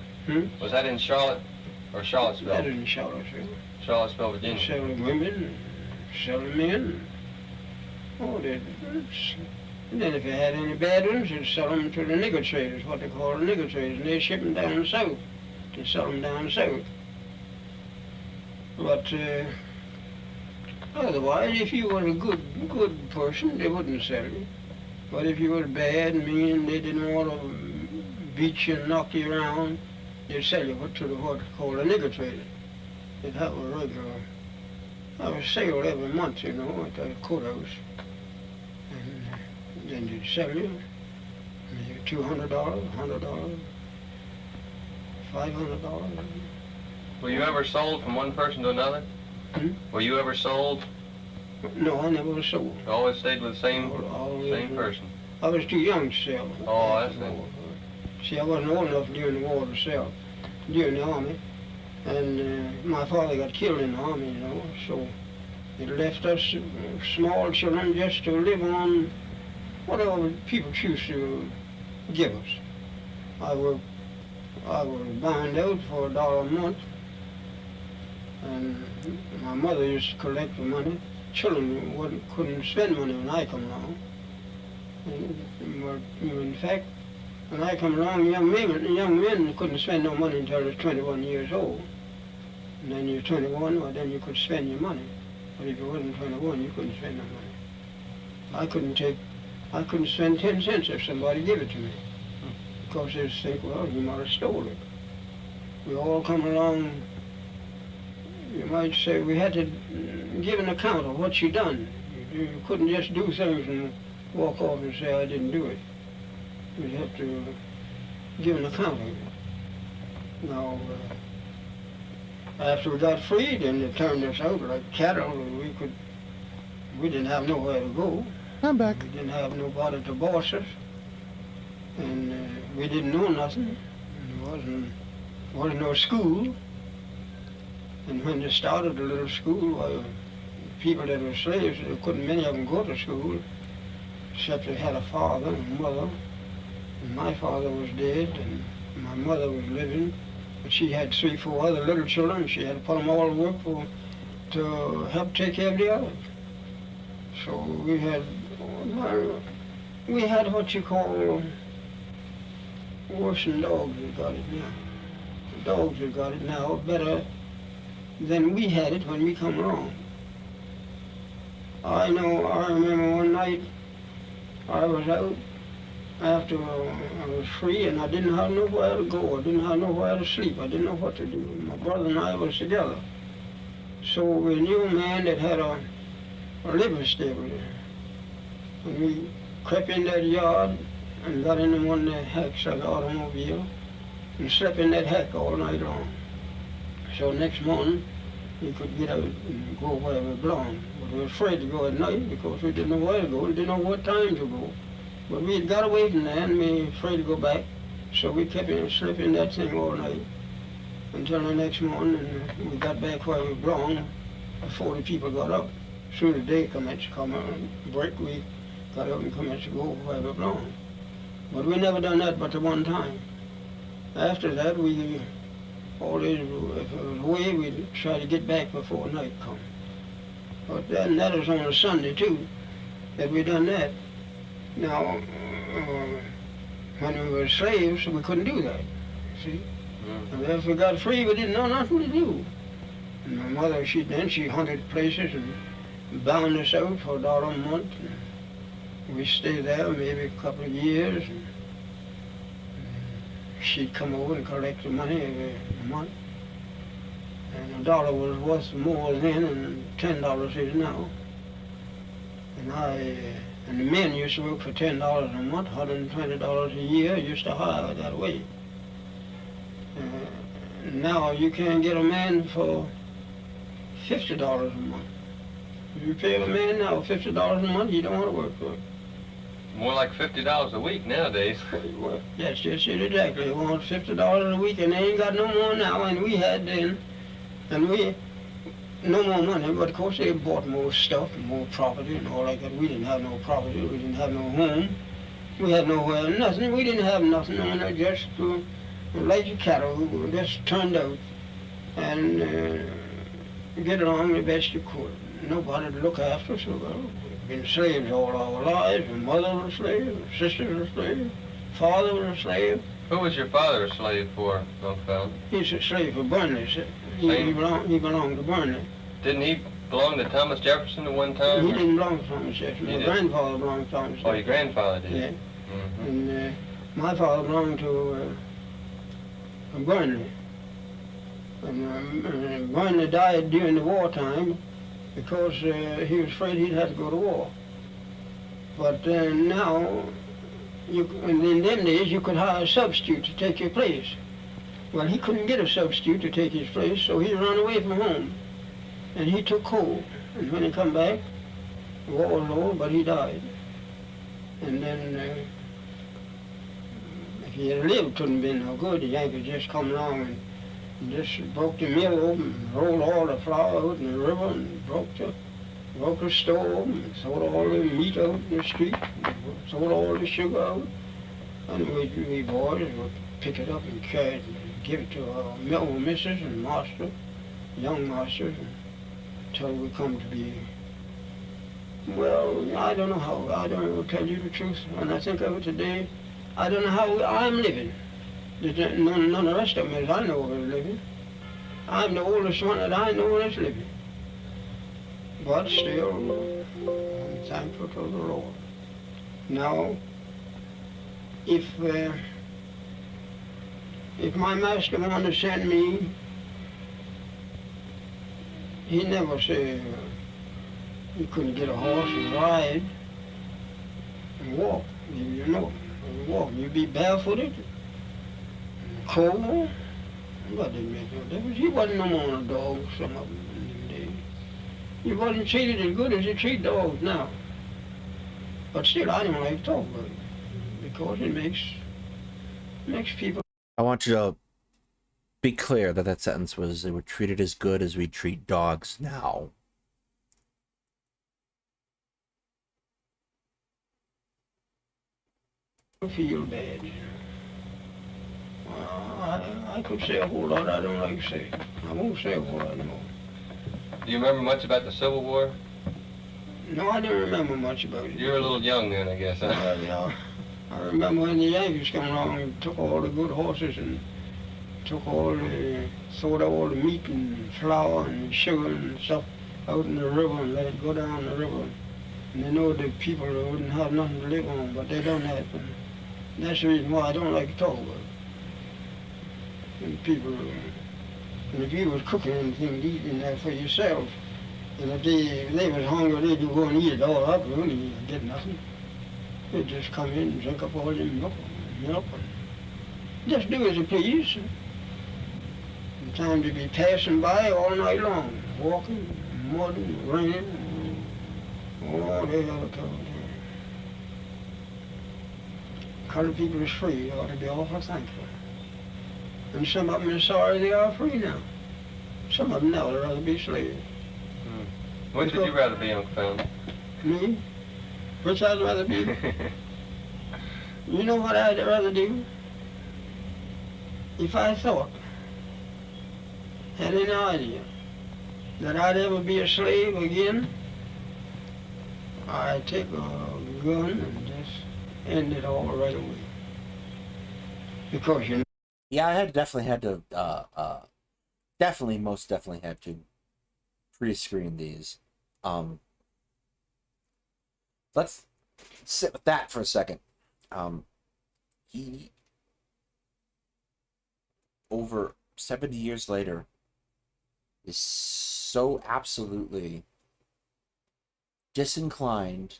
Was that in Charlotte or Charlottesville? That in Charlottesville. Charlottesville, Virginia. They sell the women, sell the men. Oh, and then if you had any bad ones, they'd sell them to the nigger traders, what they call the nigger traders, and they'd ship them down south. They'd sell them down south. But otherwise, if you were a good person, they wouldn't sell you. But if you were bad, mean, they didn't want to beat you and knock you around, they'd sell you to the what they call a nigger trader. They'd have a regular, I was sale every month, you know, at the courthouse. And then they'd sell you $200, $100, $500. Were you ever sold from one person to another? Were you ever sold? No, I never was sold. You always stayed with the same person? I was too young to sell. Oh, I see. See, I wasn't old enough during the war to sell, during the army. And my father got killed in the army, you know, so it left us small children just to live on whatever people choose to give us. I was bound out for $1 a month, and my mother used to collect the money. Children couldn't spend money when I come along. And in fact, when I come along, young men couldn't spend no money until they're 21 years old. And then you're 21, well, then you could spend your money. But if you wasn't 21, you couldn't spend no money. I couldn't spend 10 cents if somebody gave it to me. Because they'd think, well, you might have stole it. We all come along, you might say, we had to give an account of what you done. You couldn't just do things and walk off and say, I didn't do it. You'd have to give an account of it. Now, after we got free, then they turned us out like cattle. We didn't have nowhere to go. I'm back. We didn't have nobody to boss us. And we didn't know nothing. There wasn't no school. And when they started the little school, well, people that were slaves, many of them go to school, except they had a father and mother. And my father was dead, and my mother was living. But she had 3, 4 other little children. She had to put them all to work to help take care of the others. So we had what you call worse than dogs have got it now. The dogs have got it now better than we had it when we come along. I remember one night I was out after I was free, and I didn't have nowhere to go. I didn't have nowhere to sleep. I didn't know what to do. My brother and I was together. So we knew a man that had a livery stable there. And we crept in that yard and got into one of the hacks of the automobile and slept in that hack all night long. So next morning, we could get out and go where we belonged. But we were afraid to go at night because we didn't know where to go. We didn't know what time to go. But we had got away from there and we were afraid to go back. So we kept slept in that thing all night until the next morning, and we got back where we belonged. 40 people got up. soon as day commenced to come on break, we got up and commenced to go where we belonged. But we never done that but the one time. After that, we always, if it was away, we'd try to get back before night come. But then that was on a Sunday too, that we done that. Now, when we were slaves, we couldn't do that, see? And if we got free, we didn't know nothing to do. And my mother, she hunted places and bound us out for $1 a month. And we stayed there maybe a couple of years. And she'd come over and collect the money every month. And $1 was worth more then than $10 is now. And the men used to work for $10 a month, $120 a year, used to hire that way. Now you can't get a man for $50 a month. If you pay a man now $50 a month, he don't want to work for it. More like $50 a week nowadays. Well, that's just it exactly. They want $50 a week, and they ain't got no more now, and we had then. And we, no more money, but of course they bought more stuff and more property and all like that. We didn't have no property, we didn't have no home. We had nowhere, nothing, we didn't have nothing on it, just like the cattle, we just turned out and get along the best you could. Nobody to look after us, so we've been slaves all our lives. My mother was a slave, my sister was a slave, father was a slave. Who was your father a slave for, young fellow? He's a slave for Burnley. He belonged to Burnley. Didn't he belong to Thomas Jefferson at one time? He didn't belong to Thomas Jefferson. My grandfather belonged to Thomas Jefferson. Oh, your grandfather did? Yeah. And my father belonged to Burnley. And Burnley died during the wartime because he was afraid he'd have to go to war. But now, in them days, you could hire a substitute to take your place. Well, he couldn't get a substitute to take his place, so he ran away from home. And he took cold. And when he come back, the war was over, but he died. And then, if he had lived, couldn't have been no good. The Yankees just come along and just broke the mill open, rolled all the flour out in the river, and broke the store open, and sold all the meat out in the street, and sold all the sugar out. And we boys would pick it up and carry it, and give it to our mill missus and master, young masters, until we come to be, well, I don't know how, I don't know, tell you the truth. When I think of it today, I don't know how I'm living. None of the rest of them as I know are living. I'm the oldest one that I know that's living. But still, I'm thankful to the Lord. Now, if my master wanted to send me, he never said you couldn't get a horse and ride and walk. You know, walk. You'd be barefooted, cold, but it didn't make no difference. He wasn't no more than a dog, some of them in them days. He wasn't treated as good as they treat dogs now. But still, I don't like to talk about it, because it makes people... I want you to be clear that that sentence was, they were treated as good as we treat dogs now. Feel bad. I could say a whole lot I don't like to say. I won't say a whole lot more. Do you remember much about the Civil War? No, I don't remember much about it. You were a little young then, I guess, huh? Yeah. I remember when the Yankees came along and took all the good horses and took sold all the meat and flour and sugar and stuff out in the river and let it go down the river. And they know the people wouldn't have nothing to live on, but they don't have it. And that's the reason why I don't like to talk about it. And if you was cooking anything to eat in there for yourself, and if they was hungry, they'd go and eat it all up, you wouldn't get nothing. They'd just come in and drink up all the milk, and just do as you please. Sometimes they'd be passing by all night long, walking, mudding, raining, all they ever told. Colored people is free, they ought to be awful thankful. And some of them are sorry they are free now. Some of them now would rather be slaves. Which would you rather be, Uncle Phil? Me? Which I'd rather be? You know what I'd rather do? If I thought, had any idea, that I'd ever be a slave again, I'd take a gun and just end it all right away. Because you know. Yeah, I definitely had to, most definitely had to pre-screen these. Let's sit with that for a second. He, over 70 years later, is so absolutely disinclined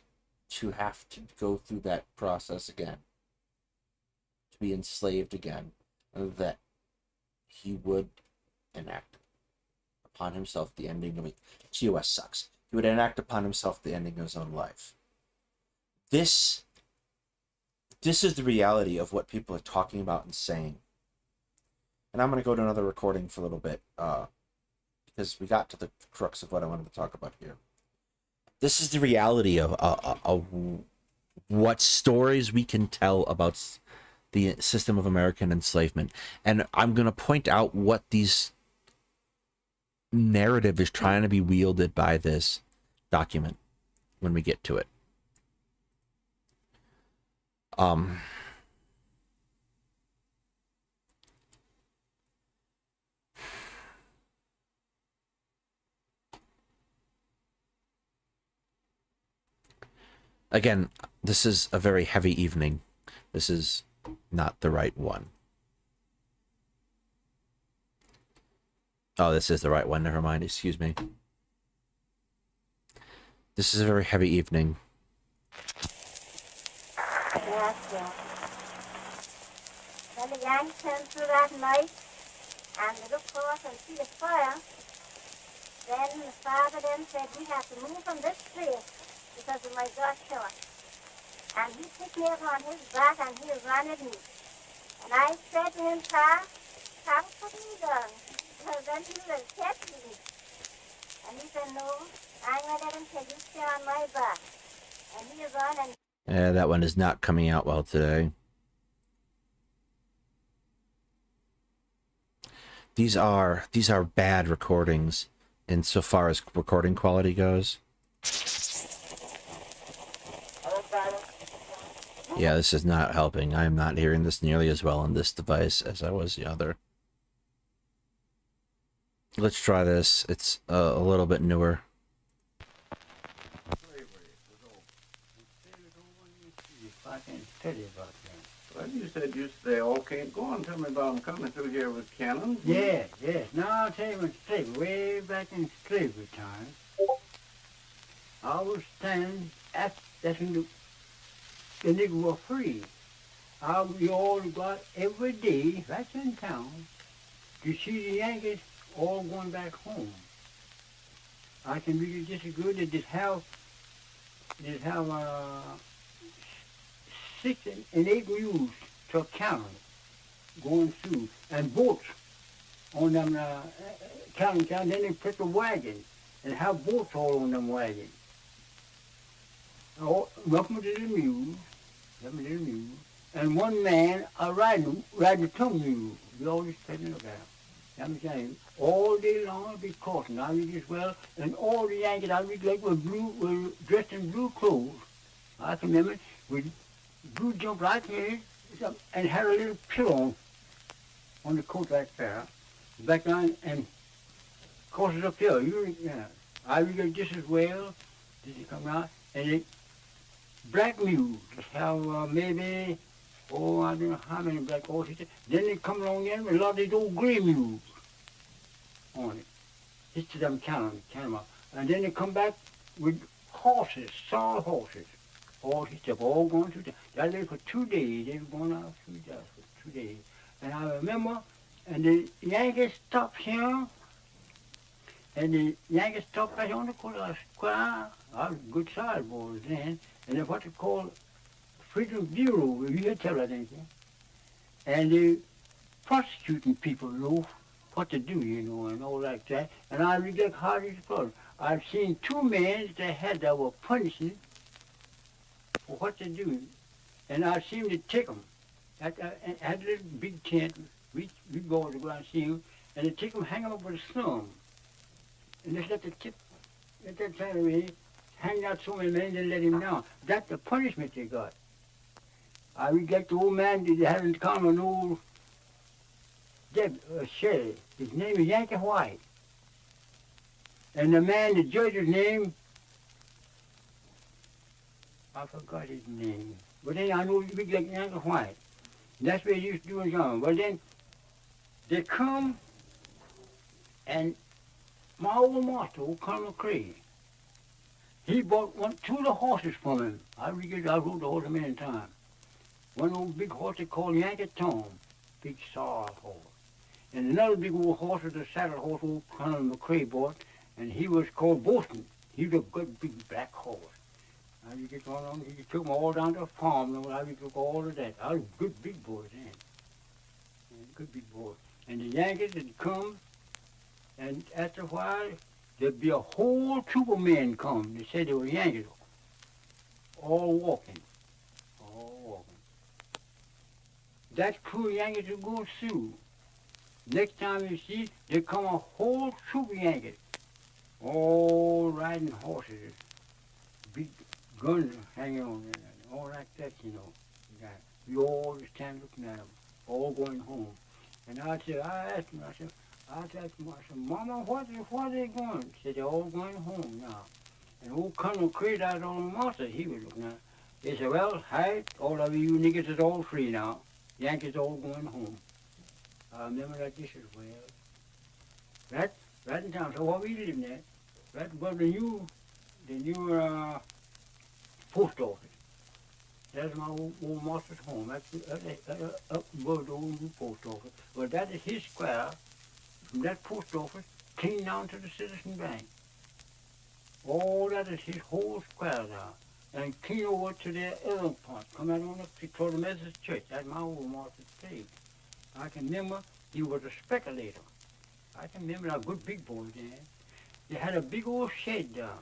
to have to go through that process again, to be enslaved again, that he would enact upon himself the ending of it. TOS sucks. He would enact upon himself the ending of his own life. This is the reality of what people are talking about and saying. And I'm going to go to another recording for a little bit, because we got to the crux of what I wanted to talk about here. This is the reality of what stories we can tell about the system of American enslavement. And I'm going to point out what these narrative is trying to be wielded by this document when we get to it. Again, this is a very heavy evening. This is not the right one. Oh, this is the right one. Never mind. Excuse me. This is a very heavy evening. Yes, yes. When the Yanks came through that night and they looked forth and see the fire, then the father then said, we have to move from this place because we might got shot. And he picked me up on his back and he ran at me. And I said to him, Karl, put me down, because then he will catch me. And he said, no, I'm going to let him take you stay on my back. And he is on and... Yeah, that one is not coming out well today. These are bad recordings insofar as recording quality goes. Yeah, this is not helping. I am not hearing this nearly as well on this device as I was the other. Let's try this. It's a little bit newer. I can tell you about that. Well, you said they all can't go on. Tell me about them coming through here with cannons. Yeah. Now I'll tell you when slavery, way back in slavery time, I was standing at that when the niggas were free. We all got every day, right in town, to see the Yankees all going back home. I can really disagree. They just have 6 and 8 mules to a cannon going through, and boats on them cannon. Then they put the wagons and have boats all on them wagons. Nothing to the mules, and one man riding the 2 mules. We always taking a look at him. I'm saying, all day long I'll be crossing. I read as well, and all the Yankees I read like were dressed in blue clothes. I can remember with blue jump right here and had a little pillow on the coat like that. Back down and crosses up here. I read just as well. Did you come out? And they black mules have maybe, I don't know how many black horses. Then they come along there with a lot of these old gray mules on it. Just to them count them up. And then they come back with horses, solid horses. Horses, they're all going through that. That day for 2 days. They were going out through that for 2 days. And I remember, and the Yankees stopped here, and the Yankees stopped right on the corner. I was a good sized boy then. And then what they call Freedom Bureau, you hear tell that, ain't you? And they prosecuting people, what to do, and all like that. And I read like hard as a I've seen two men that were punishing for what they do, and I've seen them take them. Had a little big tent, we go to go and see them, and they take them, hang them up with a slum, and just let that time away, hang out so many men, then let him down. That's the punishment they got. I regret the old man that hadn't come an old sheriff. His name is Yankee White. And the judge's name, I forgot his name. But then I know he big like Yankee White. And that's what he used to do in town. But then they come, and my old master, old Colonel Craig, he bought two of the horses from him. I rode the horse many times. One old big horse they called Yankee Tom, big sorrel horse. And another big old horse was a saddle horse old Colonel McCrae bought, and he was called Boston. He was a good big black horse. Now you get on, he took them all down to the farm, and I took all of that. I was good big boys then. Good big boys. And the Yankees would come, and after a while, there'd be a whole troop of men come. They said they were Yankees, all walking. That crew of Yankees would go through. Next time you see, there come a whole troop of Yankees, all riding horses, big guns hanging on them, all like that, you know. We all stand looking at them, all going home. And I asked him, Mama, what are they going? She said, they're all going home now. And old Colonel Craig out on the master, he was looking at. He said, well, hi, all of you niggas is all free now. Yankees all going home. I remember that this as well. Right in town. So what we lived there, right above the new post office. That's my old master's home. That's up above the old new post office. But that is his square, from that post office, clean down to the Citizen Bank. All that is his whole square now. And clean over to their other part. Come out on up to the Methodist Church. That's my old master's place. I can remember he was a speculator. I can remember a good big boy there. They had a big old shed down.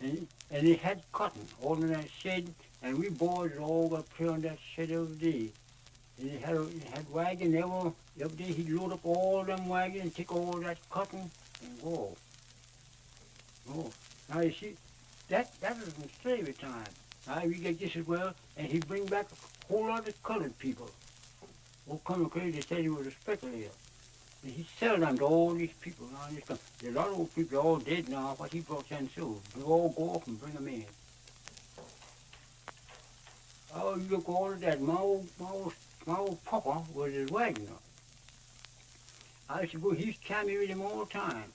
And it had cotton all in that shed, and we boys all got put on that shed every day. And it had wagon every day he'd load up all them wagons and take all that cotton and go. Now you see, that was in slavery time. Now we get this as well, and he'd bring back a whole lot of colored people. Old Colonel Craig, they said he was a speculator. And he'd sell them to all these people around this country. There's a lot of old people all dead now, but he brought them too. We all go off and bring them in. Oh, you look all of that. My old papa was his wagoner. I used to go, he used to carry me with him all the time.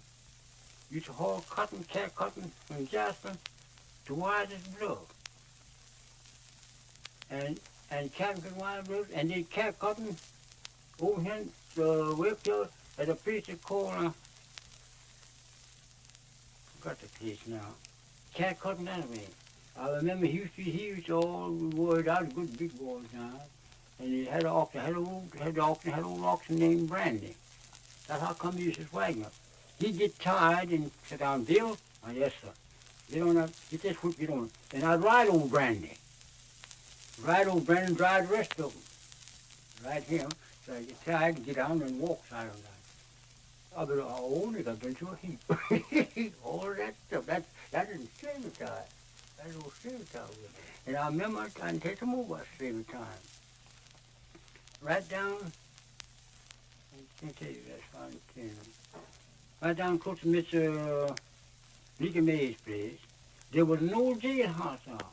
Used to haul cotton, carry cotton from Jasper to Wise's Bluff. And carry from Wise's Bluff, and they carry cotton over here way up there at a place they call, forgot the place now. Carry cotton anyway. I remember he used to all word out good big boys now. And he had an oxen, had an old oxen named Brandy. That's how come he used his wagon up. He'd get tired and sit down, Bill. Oh, yes, sir. Get on up, get this whip, get on. And I'd ride old Brandy. Ride old Brandy and drive the rest of them. Ride him, so I get tired and get down and walk side on that. But only got into a heap. All that stuff, that isn't slavery time. That's old slavery time. And I remember trying to take them over slavery time. Right down, I can't tell you that's fine. Right down close to Mr. Leaky May's place, there was an old jailhouse now.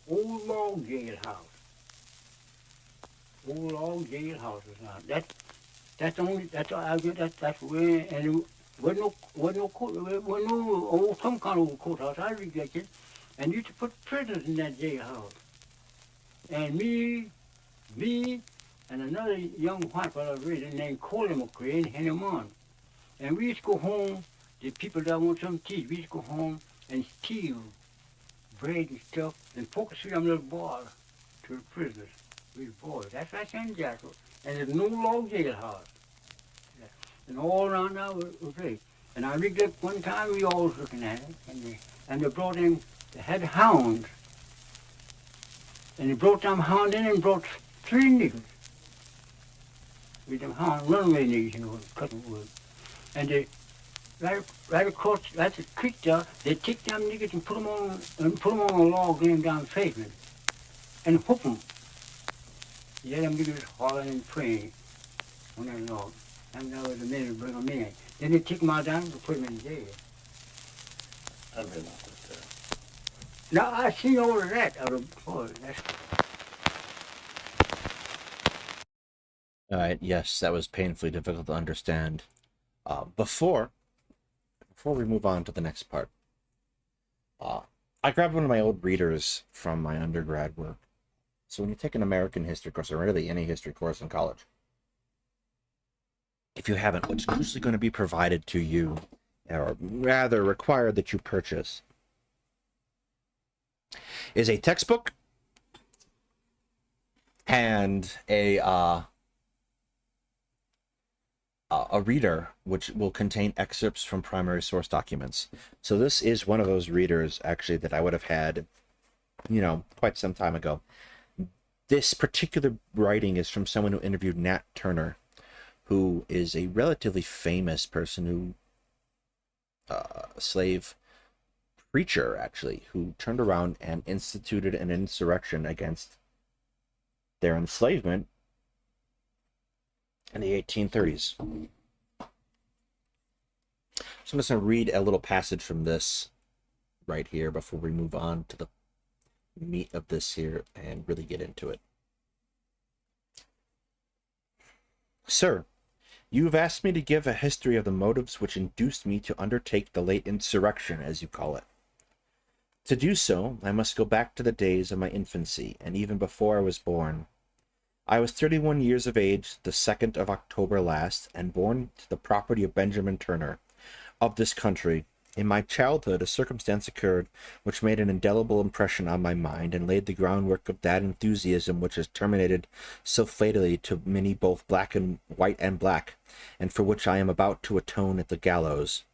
Old log jailhouse. Old log jailhouses now. That's where, and it wasn't no old, some kind of old courthouse. I rejected, and used to put prisoners in that jailhouse. And me, and another young white fellow named Karl and him on. And we used to go home, the people that want some tea, we used to go home and steal bread and stuff, and focus them little boys to the prisoners. We were boys. That's right in Jackson. And there's no log jailhouse. And all around now was great. And I rigged up one time, we all was looking at it, and they brought in, they had hounds. And they brought them hounds in and brought 3 niggers. With them hounds, runaway niggers, you know, cutting wood. And they, right across, right the creek there, they take them niggers and put them on a log laying down pavement. And hook them. Yeah, them niggers hollering and praying on that log. And that was the minute to bring them in. Then they take them out down and put them in jail. I've been up with that. Now, I seen all of that out of, that's All right, yes, that was painfully difficult to understand. Before we move on to the next part, I grabbed one of my old readers from my undergrad work. So when you take an American history course, or really any history course in college, if you haven't, what's usually going to be provided to you, or rather required that you purchase, is a textbook and a reader which will contain excerpts from primary source documents. So this is one of those readers actually that I would have had, you know, quite some time ago. This particular writing is from someone who interviewed Nat Turner, who is a relatively famous person who, slave preacher actually, who turned around and instituted an insurrection against their enslavement in the 1830s. So I'm just going to read a little passage from this right here before we move on to the meat of this here and really get into it. Sir, you have asked me to give a history of the motives which induced me to undertake the late insurrection, as you call it. To do so, I must go back to the days of my infancy, and even before I was born. I was 31 years of age the 2nd of October last, and born to the property of Benjamin Turner, of this country. In my childhood, a circumstance occurred which made an indelible impression on my mind, and laid the groundwork of that enthusiasm which has terminated so fatally to many both black and white and black, and for which I am about to atone at the gallows.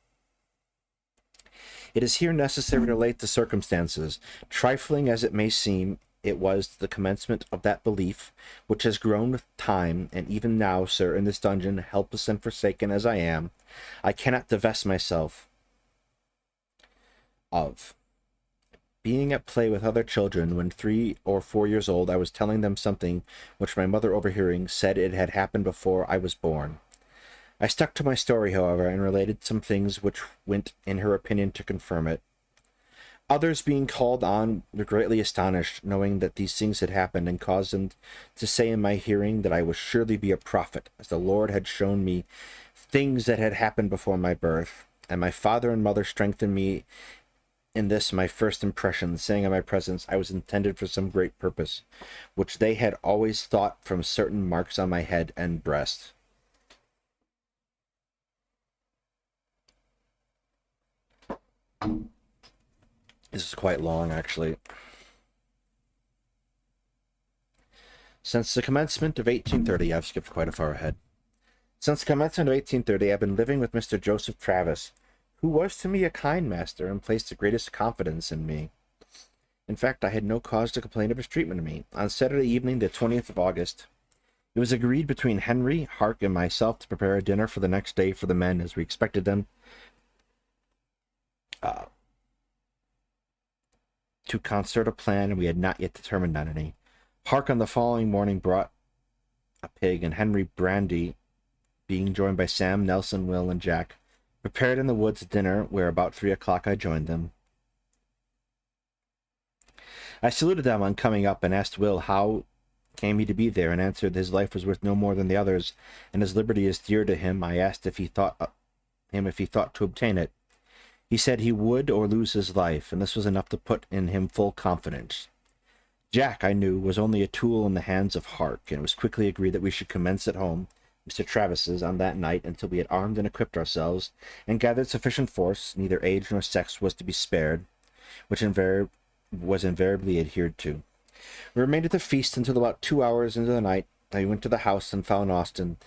It is here necessary to relate the circumstances. Trifling as it may seem, it was the commencement of that belief which has grown with time, and even now, sir, in this dungeon, helpless and forsaken as I am, I cannot divest myself of. Being at play with other children, when 3 or 4 years old, I was telling them something which my mother, overhearing, said it had happened before I was born. I stuck to my story, however, and related some things which went, in her opinion, to confirm it. Others, being called on, were greatly astonished, knowing that these things had happened, and caused them to say in my hearing that I would surely be a prophet, as the Lord had shown me things that had happened before my birth. And my father and mother strengthened me in this my first impression, saying in my presence I was intended for some great purpose, which they had always thought from certain marks on my head and breast. This is quite long, actually. Since the commencement of 1830, I've skipped quite a far ahead. Since the commencement of 1830, I've been living with Mr. Joseph Travis, who was to me a kind master and placed the greatest confidence in me. In fact, I had no cause to complain of his treatment of me. On Saturday evening, the 20th of August, it was agreed between Henry, Hark, and myself to prepare a dinner for the next day for the men, as we expected them to concert a plan, and we had not yet determined on any. Hark on the following morning brought a pig, and Henry brandy, being joined by Sam, Nelson, Will, and Jack, prepared in the woods a dinner, where about 3 o'clock I joined them. I saluted them on coming up, and asked Will how came he to be there, and answered his life was worth no more than the others, and his liberty is dear to him. I asked if he thought to obtain it. He said he would or lose his life, and this was enough to put in him full confidence. Jack, I knew, was only a tool in the hands of Hark, and it was quickly agreed that we should commence at home, Mr. Travis's, on that night, until we had armed and equipped ourselves, and gathered sufficient force. Neither age nor sex was to be spared, which was invariably adhered to. We remained at the feast until about 2 hours into the night. I went to the house and found Austin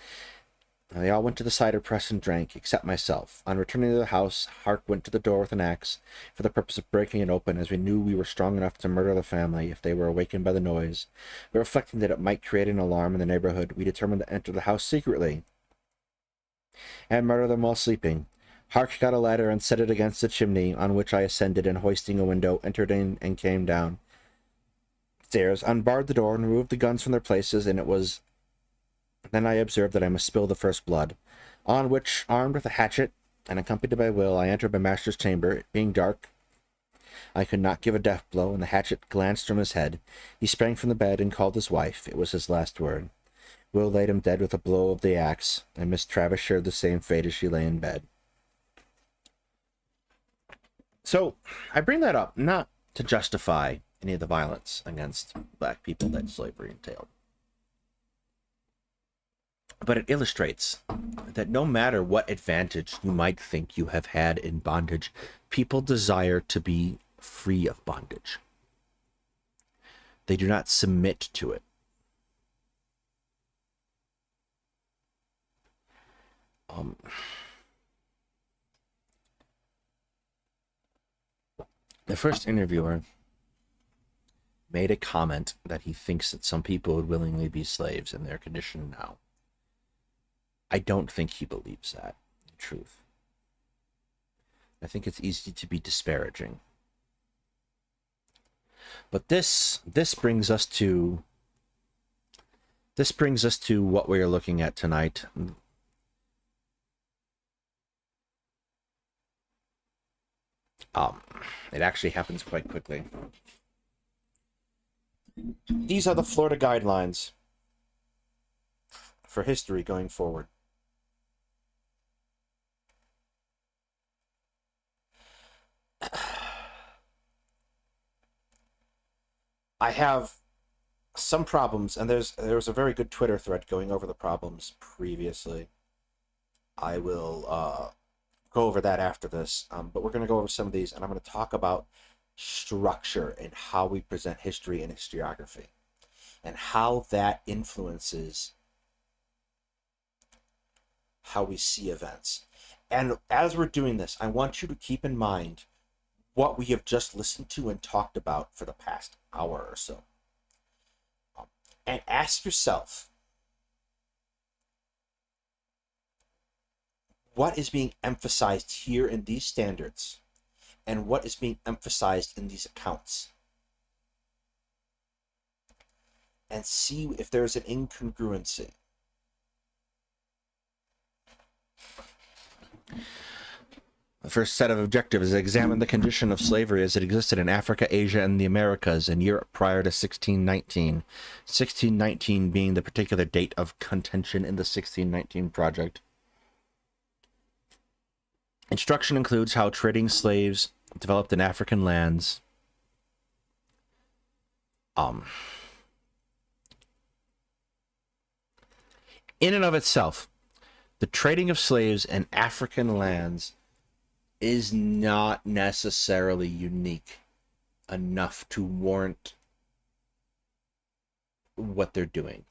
They all went to the cider press and drank, except myself. On returning to the house, Hark went to the door with an axe for the purpose of breaking it open, as we knew we were strong enough to murder the family if they were awakened by the noise. But reflecting that it might create an alarm in the neighborhood, we determined to enter the house secretly and murder them while sleeping. Hark got a ladder and set it against the chimney, on which I ascended, and hoisting a window, entered in and came down stairs, unbarred the door, and removed the guns from their places, and it was then I observed that I must spill the first blood. On which, armed with a hatchet and accompanied by Will, I entered my master's chamber. It being dark, I could not give a death blow, and the hatchet glanced from his head. He sprang from the bed and called his wife. It was his last word. Will laid him dead with a blow of the axe, and Miss Travis shared the same fate as she lay in bed. So, I bring that up not to justify any of the violence against black people that slavery entailed, but it illustrates that no matter what advantage you might think you have had in bondage, people desire to be free of bondage. They do not submit to it. The first interviewer made a comment that he thinks that some people would willingly be slaves in their condition now. I don't think he believes that, in truth. I think it's easy to be disparaging. But this brings us to what we are looking at tonight. It actually happens quite quickly. These are the Florida guidelines for history going forward. I have some problems, and there was a very good Twitter thread going over the problems previously. I will go over that after this, but we're going to go over some of these, and I'm going to talk about structure and how we present history and historiography, and how that influences how we see events. And as we're doing this, I want you to keep in mind what we have just listened to and talked about for the past hour or so. And ask yourself, what is being emphasized here in these standards, and what is being emphasized in these accounts? And see if there's an incongruency. The first set of objectives is examine the condition of slavery as it existed in Africa, Asia, and the Americas, and Europe prior to 1619. 1619 being the particular date of contention in the 1619 project. Instruction includes how trading slaves developed in African lands. In and of itself, the trading of slaves in African lands is not necessarily unique enough to warrant what they're doing.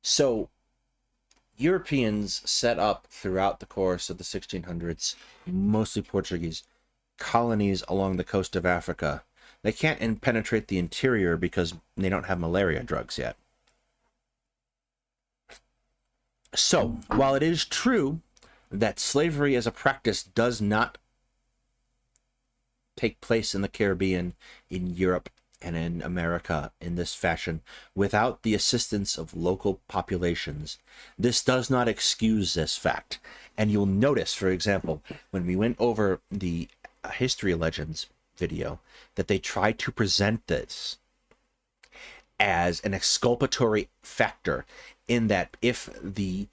So, Europeans set up throughout the course of the 1600s, mostly Portuguese, colonies along the coast of Africa. They can't penetrate the interior because they don't have malaria drugs yet. So, while it is true that slavery as a practice does not take place in the Caribbean, in Europe, and in America in this fashion without the assistance of local populations, this does not excuse this fact. And you'll notice, for example, when we went over the History Legends video, that they tried to present this as an exculpatory factor, in that if the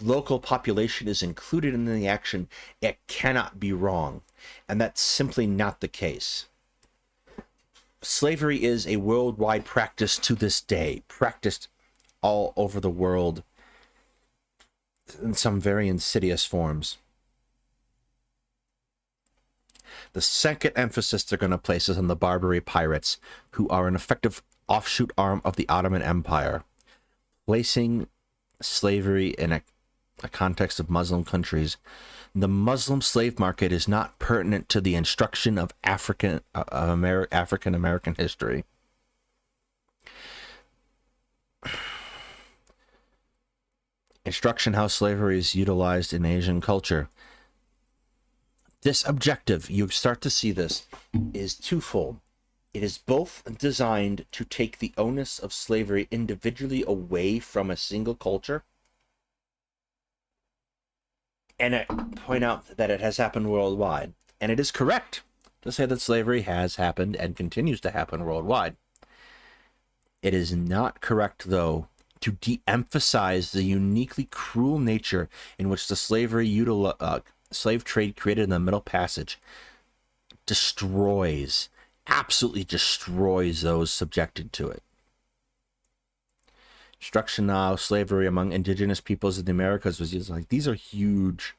local population is included in the action, it cannot be wrong. And that's simply not the case. Slavery is a worldwide practice to this day, practiced all over the world in some very insidious forms. The second emphasis they're going to place is on the Barbary pirates, who are an effective offshoot arm of the Ottoman Empire, placing slavery in a context of Muslim countries, the Muslim slave market is not pertinent to the instruction of African American history. Instruction how slavery is utilized in Asian culture. This objective, you start to see this, is twofold. It is both designed to take the onus of slavery individually away from a single culture, and point out that it has happened worldwide. And it is correct to say that slavery has happened and continues to happen worldwide. It is not correct, though, to de-emphasize the uniquely cruel nature in which the slave trade created in the Middle Passage absolutely destroys those subjected to it. Instruction now, slavery among indigenous peoples in the Americas was used like, these are huge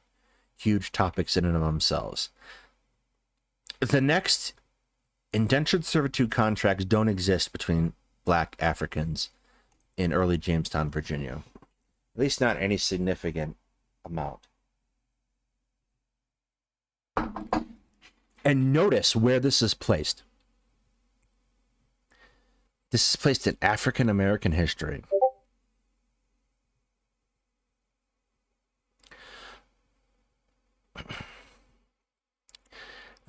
topics in and of themselves. The next, indentured servitude contracts don't exist between black Africans in early Jamestown, Virginia. At least not any significant amount. And notice where this is placed. This is placed in African American history.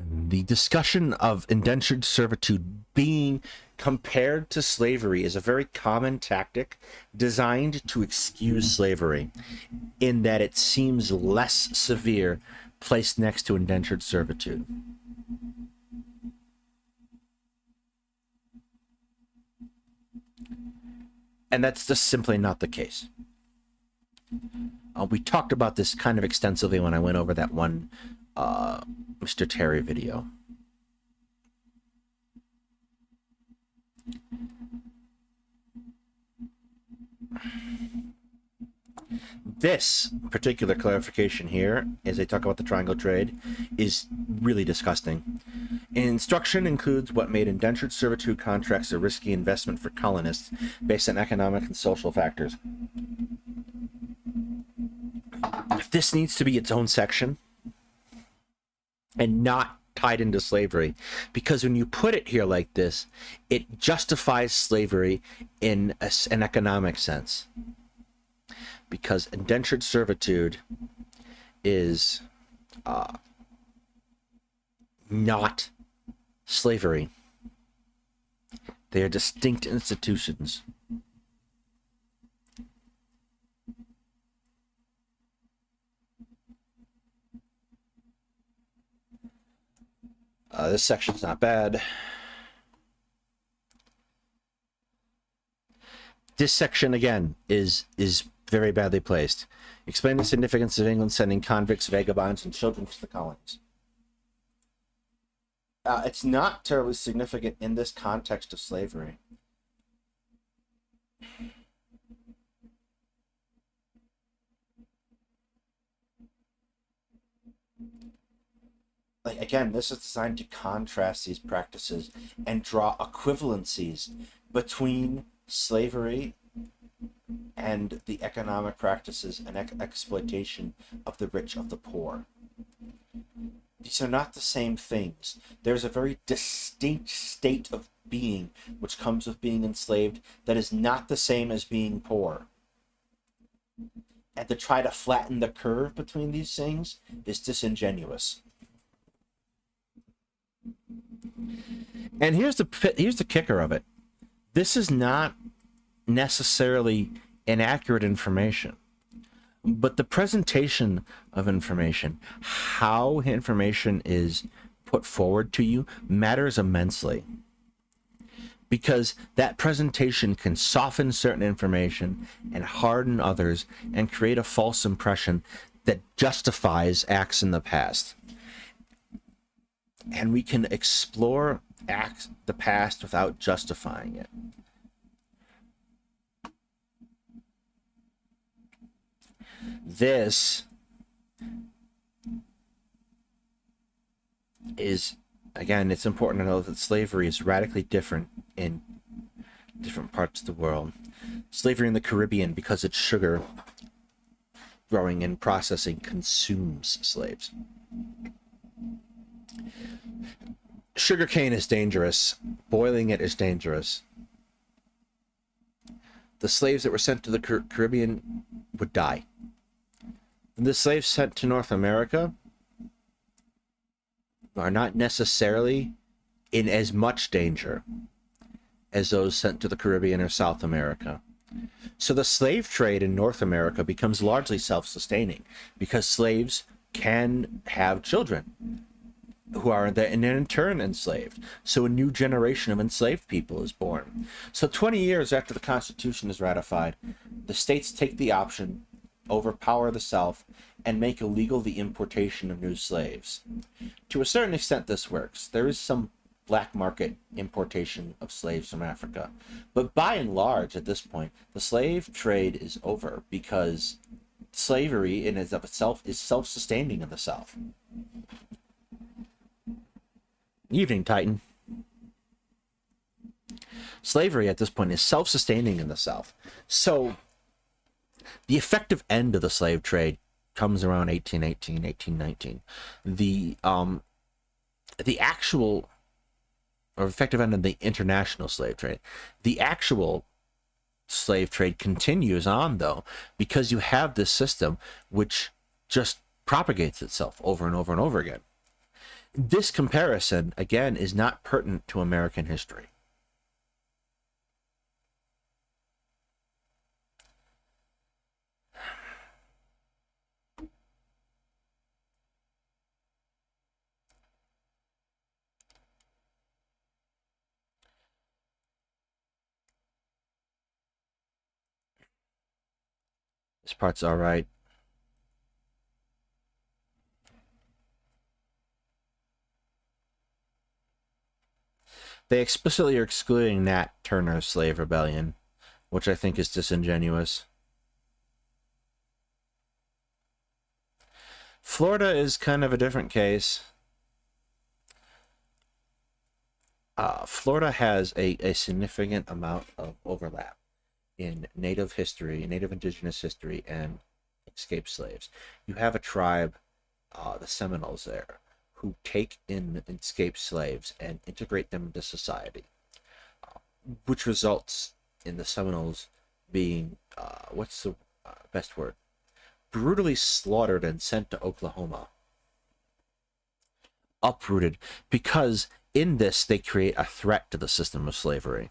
The discussion of indentured servitude being compared to slavery is a very common tactic designed to excuse slavery, in that it seems less severe placed next to indentured servitude. And that's just simply not the case. We talked about this kind of extensively when I went over that one Mr. Terry video. This particular clarification here, as they talk about the triangle trade, is really disgusting. Instruction includes what made indentured servitude contracts a risky investment for colonists based on economic and social factors. This needs to be its own section and not tied into slavery, because when you put it here like this, it justifies slavery in an economic sense, because indentured servitude is not slavery. They are distinct institutions. This section's not bad. This section, again, is very badly placed. Explain the significance of England sending convicts, vagabonds, and children to the colonies. It's not terribly significant in this context of slavery. Like, again, this is designed to contrast these practices and draw equivalencies between slavery and the economic practices and exploitation of the rich of the poor. These are not the same things. There's a very distinct state of being which comes with being enslaved that is not the same as being poor. And to try to flatten the curve between these things is disingenuous. And here's the kicker of it. This is not necessarily inaccurate information, but the presentation of information, how information is put forward to you, matters immensely, because that presentation can soften certain information and harden others and create a false impression that justifies acts in the past. And we can explore the past without justifying it. This is, again, it's important to know that slavery is radically different in different parts of the world. Slavery in the Caribbean, because it's sugar, growing and processing consumes slaves. Sugarcane is dangerous. Boiling it is dangerous. The slaves that were sent to the Caribbean would die. And the slaves sent to North America are not necessarily in as much danger as those sent to the Caribbean or South America. So the slave trade in North America becomes largely self-sustaining because slaves can have children who are then in turn enslaved. So a new generation of enslaved people is born. So 20 years after the Constitution is ratified, the states take the option, overpower the South, and make illegal the importation of new slaves. To a certain extent, this works. There is some black market importation of slaves from Africa. But by and large, at this point, the slave trade is over because slavery in and of itself is self-sustaining in the South. Evening, Titan. Slavery at this point is self-sustaining in the South. So the effective end of the slave trade comes around 1818, 1819. The actual, or effective end of the international slave trade, the actual slave trade continues on, though, because you have this system which just propagates itself over and over and over again. This comparison, again, is not pertinent to American history. This part's all right. They explicitly are excluding Nat Turner's slave rebellion, which I think is disingenuous. Florida is kind of a different case. Florida has a significant amount of overlap in Native history, Native Indigenous history, and escaped slaves. You have a tribe, the Seminoles there, who take in escaped slaves and integrate them into society, which results in the Seminoles being, what's the best word? Brutally slaughtered and sent to Oklahoma. Uprooted, because in this they create a threat to the system of slavery.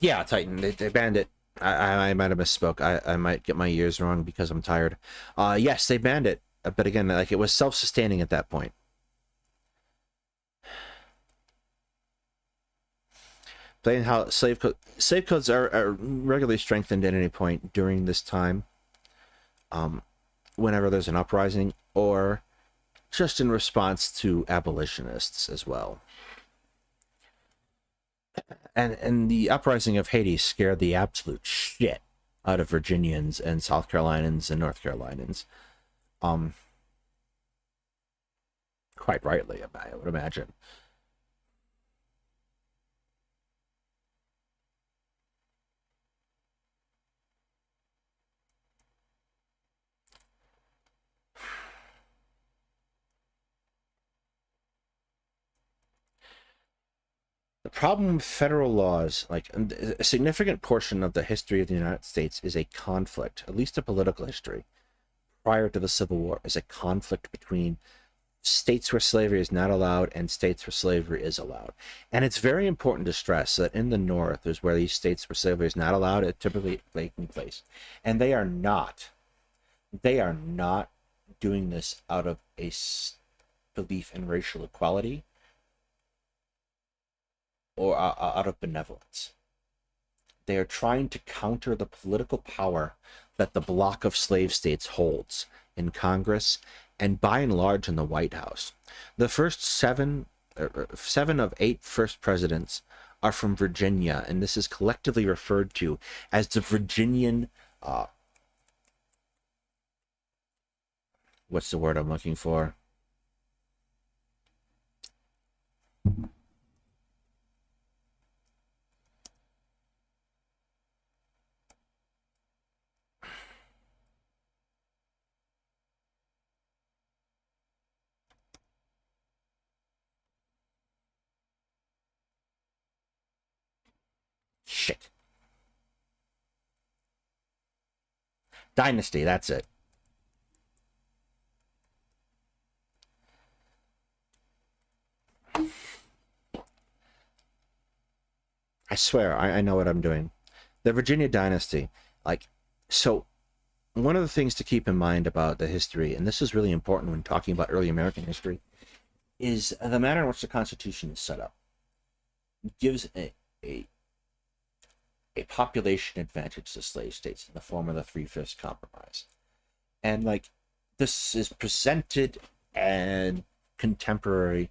Yeah, Titan, they banned it. I might have misspoke. I might get my years wrong because I'm tired. Yes, they banned it. But again, like, it was self-sustaining at that point. Playing how slave codes are regularly strengthened at any point during this time. Whenever there's an uprising, or just in response to abolitionists as well. And the uprising of Haiti scared the absolute shit out of Virginians and South Carolinians and North Carolinians. Quite rightly, I would imagine. The problem with federal laws, like a significant portion of the history of the United States is a conflict, at least a political history, prior to the Civil War, is a conflict between states where slavery is not allowed and states where slavery is allowed. And it's very important to stress that in the North is where these states where slavery is not allowed, it typically taking place. And they are not doing this out of a belief in racial equality or out of benevolence. They are trying to counter the political power that the bloc of slave states holds in Congress and by and large in the White House. The first seven of 8 first presidents are from Virginia, and this is collectively referred to as the Virginian, what's the word I'm looking for? Shit. Dynasty, that's it. I swear, I know what I'm doing. The Virginia dynasty, like, so one of the things to keep in mind about the history, and this is really important when talking about early American history, is the manner in which the Constitution is set up. It gives a population advantage to slave states in the form of the Three-Fifths Compromise. And, like, this is presented and contemporary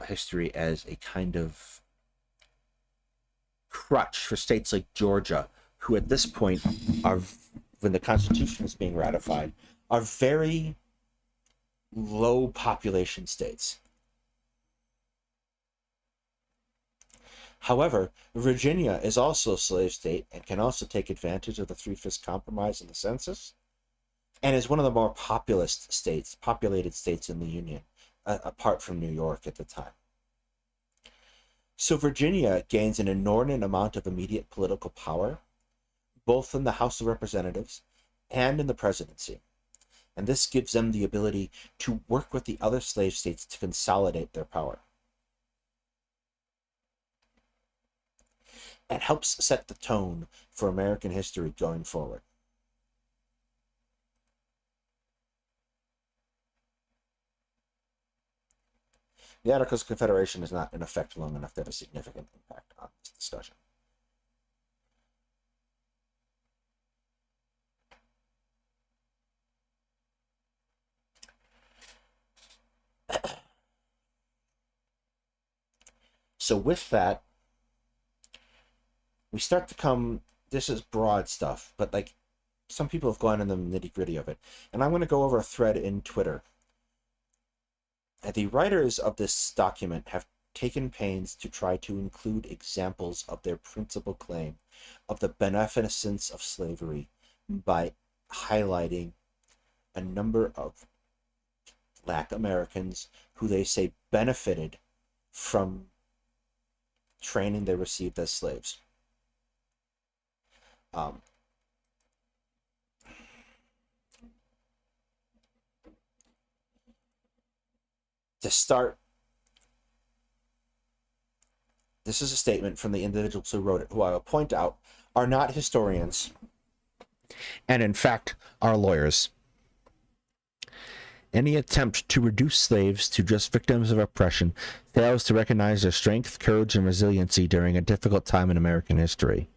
history as a kind of crutch for states like Georgia, who at this point are, when the Constitution is being ratified, are very low population states. However, Virginia is also a slave state and can also take advantage of the Three-Fifths Compromise in the census, and is one of the more populated states in the Union, apart from New York at the time. So Virginia gains an inordinate amount of immediate political power, both in the House of Representatives and in the presidency. And this gives them the ability to work with the other slave states to consolidate their power. And helps set the tone for American history going forward. The Articles of Confederation is not in effect long enough to have a significant impact on this discussion. So with that, we start to come, this is broad stuff, but like some people have gone into the nitty-gritty of it. And I'm going to go over a thread in Twitter. And the writers of this document have taken pains to try to include examples of their principal claim of the beneficence of slavery by highlighting a number of Black Americans who they say benefited from training they received as slaves. To start, this is a statement from the individuals who wrote it, who I will point out are not historians, and in fact are lawyers. Any attempt to reduce slaves to just victims of oppression fails to recognize their strength, courage, and resiliency during a difficult time in American history.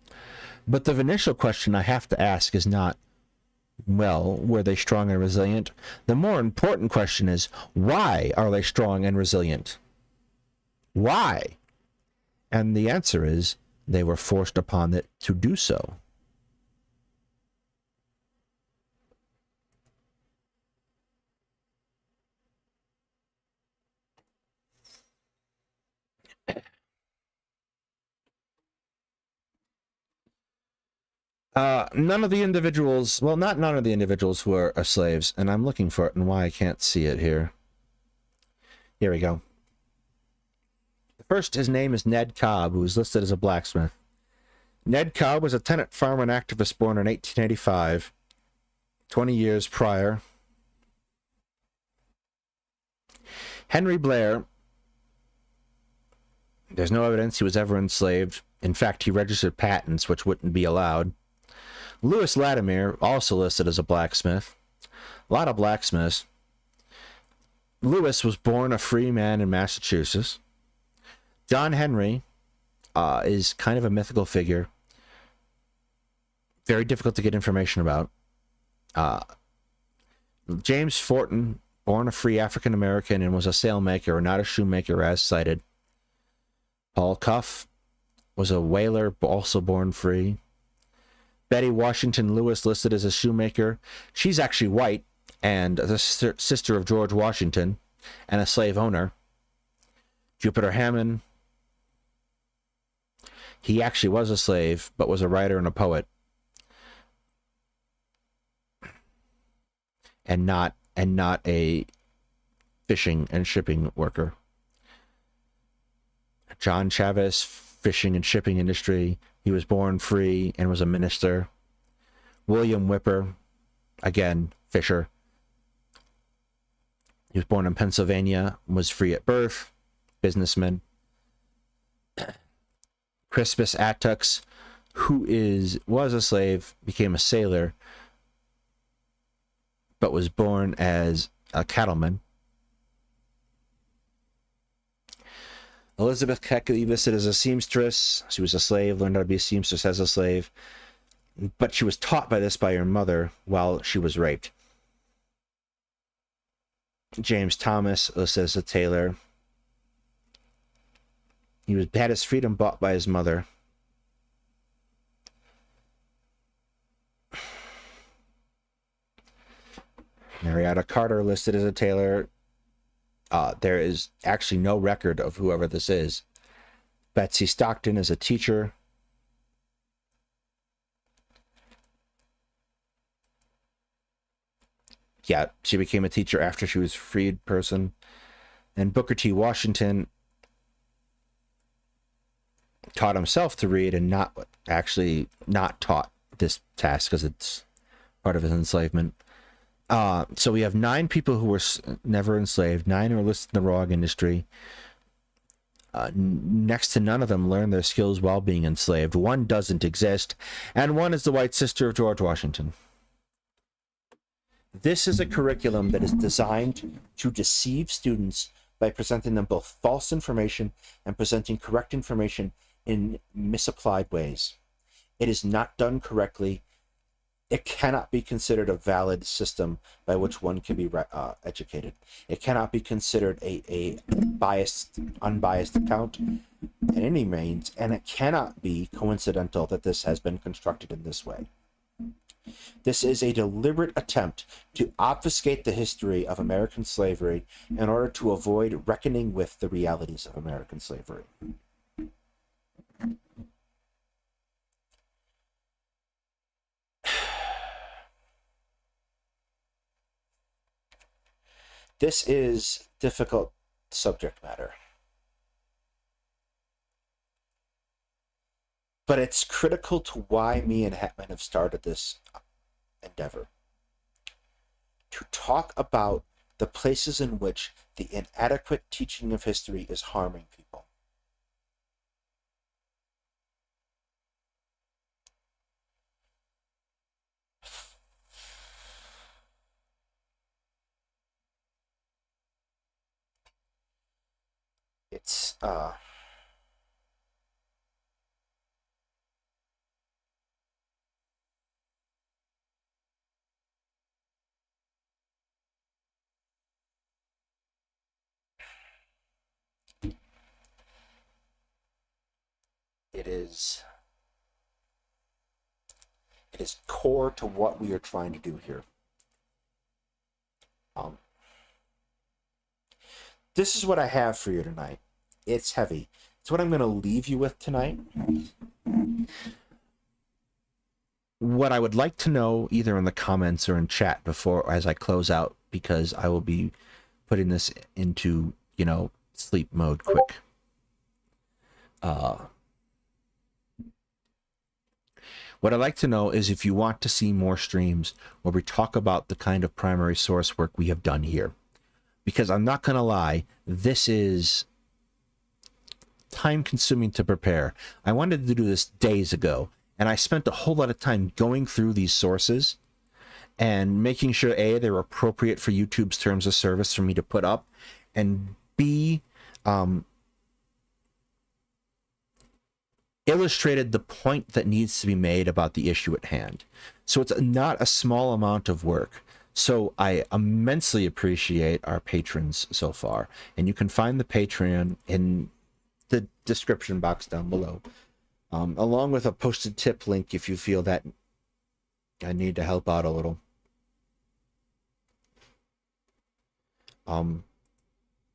But the initial question I have to ask is not, well, were they strong and resilient? The more important question is, why are they strong and resilient? Why? And the answer is, they were forced upon it to do so. None of the individuals, well, not none of the individuals who are slaves, and I'm looking for it and why I can't see it here. Here we go. First, his name is Ned Cobb, who is listed as a blacksmith. Ned Cobb was a tenant farmer and activist born in 1885, 20 years prior. Henry Blair, there's no evidence he was ever enslaved. In fact, he registered patents, which wouldn't be allowed. Lewis Latimer, also listed as a blacksmith. A lot of blacksmiths. Lewis was born a free man in Massachusetts. John Henry is kind of a mythical figure. Very difficult to get information about. James Fortin, born a free African-American and was a sailmaker, not a shoemaker as cited. Paul Cuff was a whaler, also born free. Betty Washington Lewis, listed as a shoemaker. She's actually white and the sister of George Washington and a slave owner. Jupiter Hammond, he actually was a slave, but was a writer and a poet. And not a fishing and shipping worker. John Chavez, fishing and shipping industry. He was born free and was a minister. William Whipper, again, fisher. He was born in Pennsylvania, was free at birth, businessman. Crispus Attucks, who was a slave, became a sailor, but was born as a cattleman. Elizabeth Keckley, listed as a seamstress. She was a slave, learned how to be a seamstress as a slave, but she was taught this by her mother while she was raped. James Thomas, listed as a tailor. He had his freedom bought by his mother. Marietta Carter, listed as a tailor. There is actually no record of whoever this is. Betsy Stockton is a teacher. Yeah, she became a teacher after she was a freed person. And Booker T. Washington taught himself to read and not taught this task because it's part of his enslavement. So we have 9 people who were never enslaved. 9 who are listed in the wrong industry. Next to none of them learned their skills while being enslaved. 1 doesn't exist, and 1 is the white sister of George Washington. This is a curriculum that is designed to deceive students by presenting them both false information and presenting correct information in misapplied ways. It is not done correctly. It cannot be considered a valid system by which one can be educated. It cannot be considered a unbiased account in any means, and it cannot be coincidental that this has been constructed in this way. This is a deliberate attempt to obfuscate the history of American slavery in order to avoid reckoning with the realities of American slavery. This is difficult subject matter. But it's critical to why me and Hetman have started this endeavor. To talk about the places in which the inadequate teaching of history is harming people. It's it is core to what we are trying to do here. This is what I have for you tonight. It's heavy. It's what I'm going to leave you with tonight. What I would like to know, either in the comments or in chat before, as I close out, because I will be putting this into, sleep mode quick. What I'd like to know is if you want to see more streams where we talk about the kind of primary source work we have done here. Because I'm not going to lie, this is time-consuming to prepare. I wanted to do this days ago, and I spent a whole lot of time going through these sources and making sure, A, they're appropriate for YouTube's terms of service for me to put up, and B, illustrated the point that needs to be made about the issue at hand. So it's not a small amount of work. So I immensely appreciate our patrons so far. And you can find the Patreon in the description box down below, along with a posted tip link if you feel that I need to help out a little.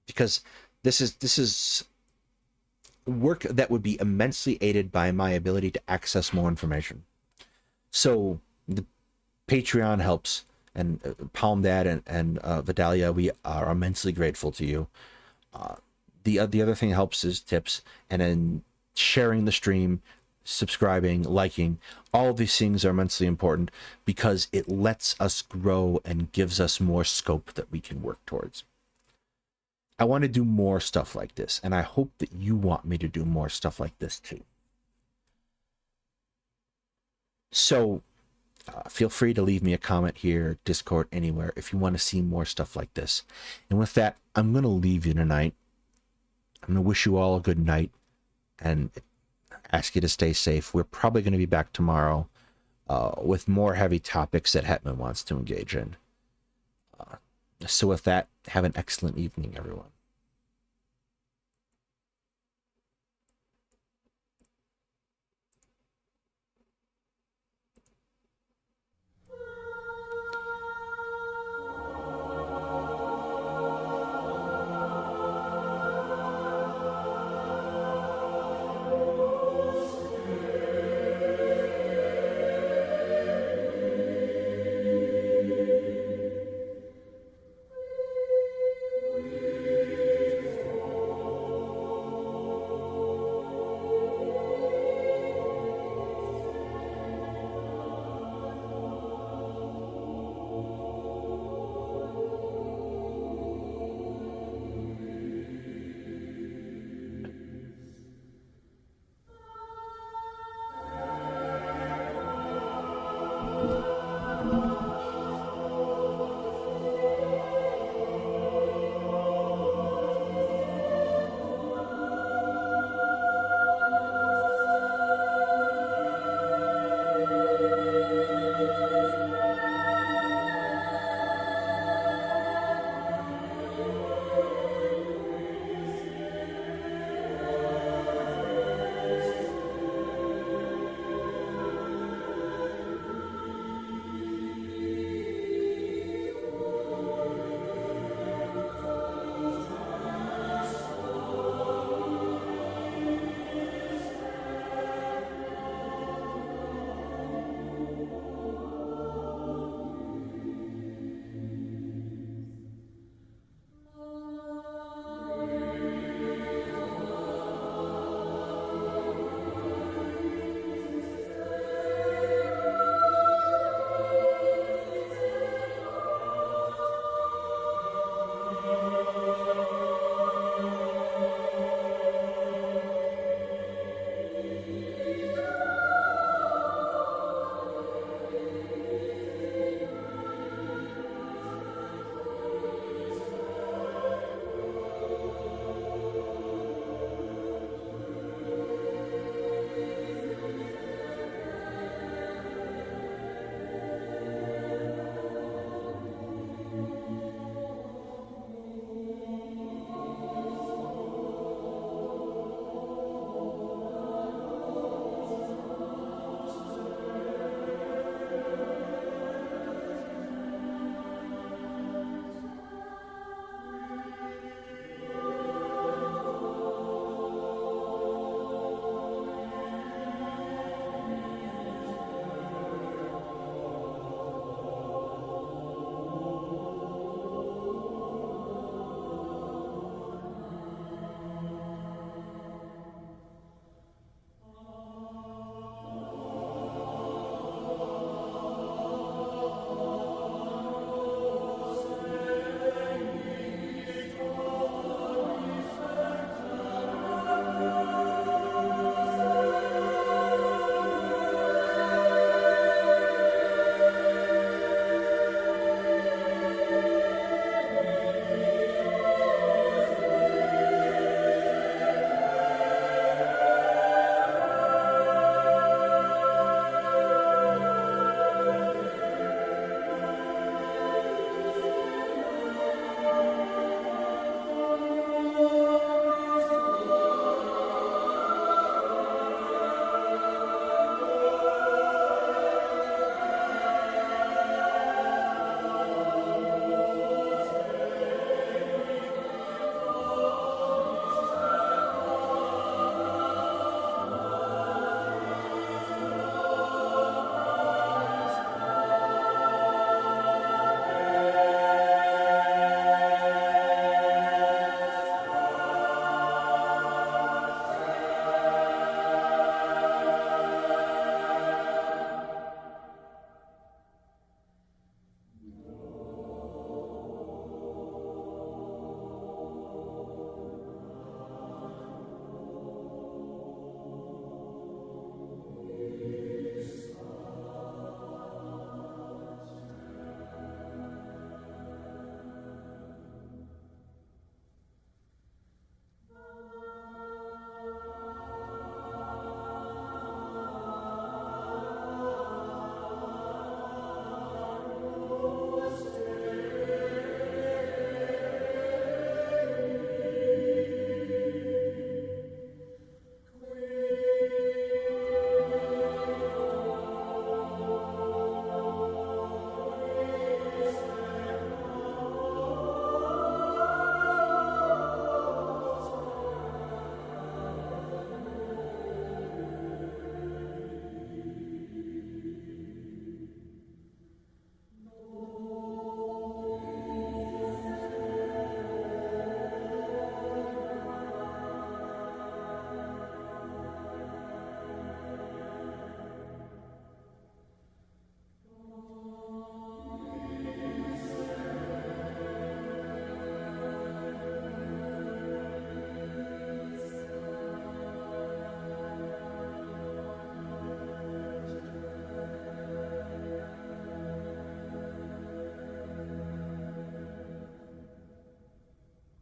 Because this is work that would be immensely aided by my ability to access more information. So the Patreon helps, and Palm Dad and Vidalia, we are immensely grateful to you. The other thing that helps is tips, and then sharing the stream, subscribing, liking. All of these things are immensely important because it lets us grow and gives us more scope that we can work towards. I want to do more stuff like this, and I hope that you want me to do more stuff like this too. So feel free to leave me a comment here, Discord, anywhere, if you want to see more stuff like this. And with that, I'm going to leave you tonight. I'm going to wish you all a good night and ask you to stay safe. We're probably going to be back tomorrow with more heavy topics that Hetman wants to engage in. So with that, have an excellent evening, everyone.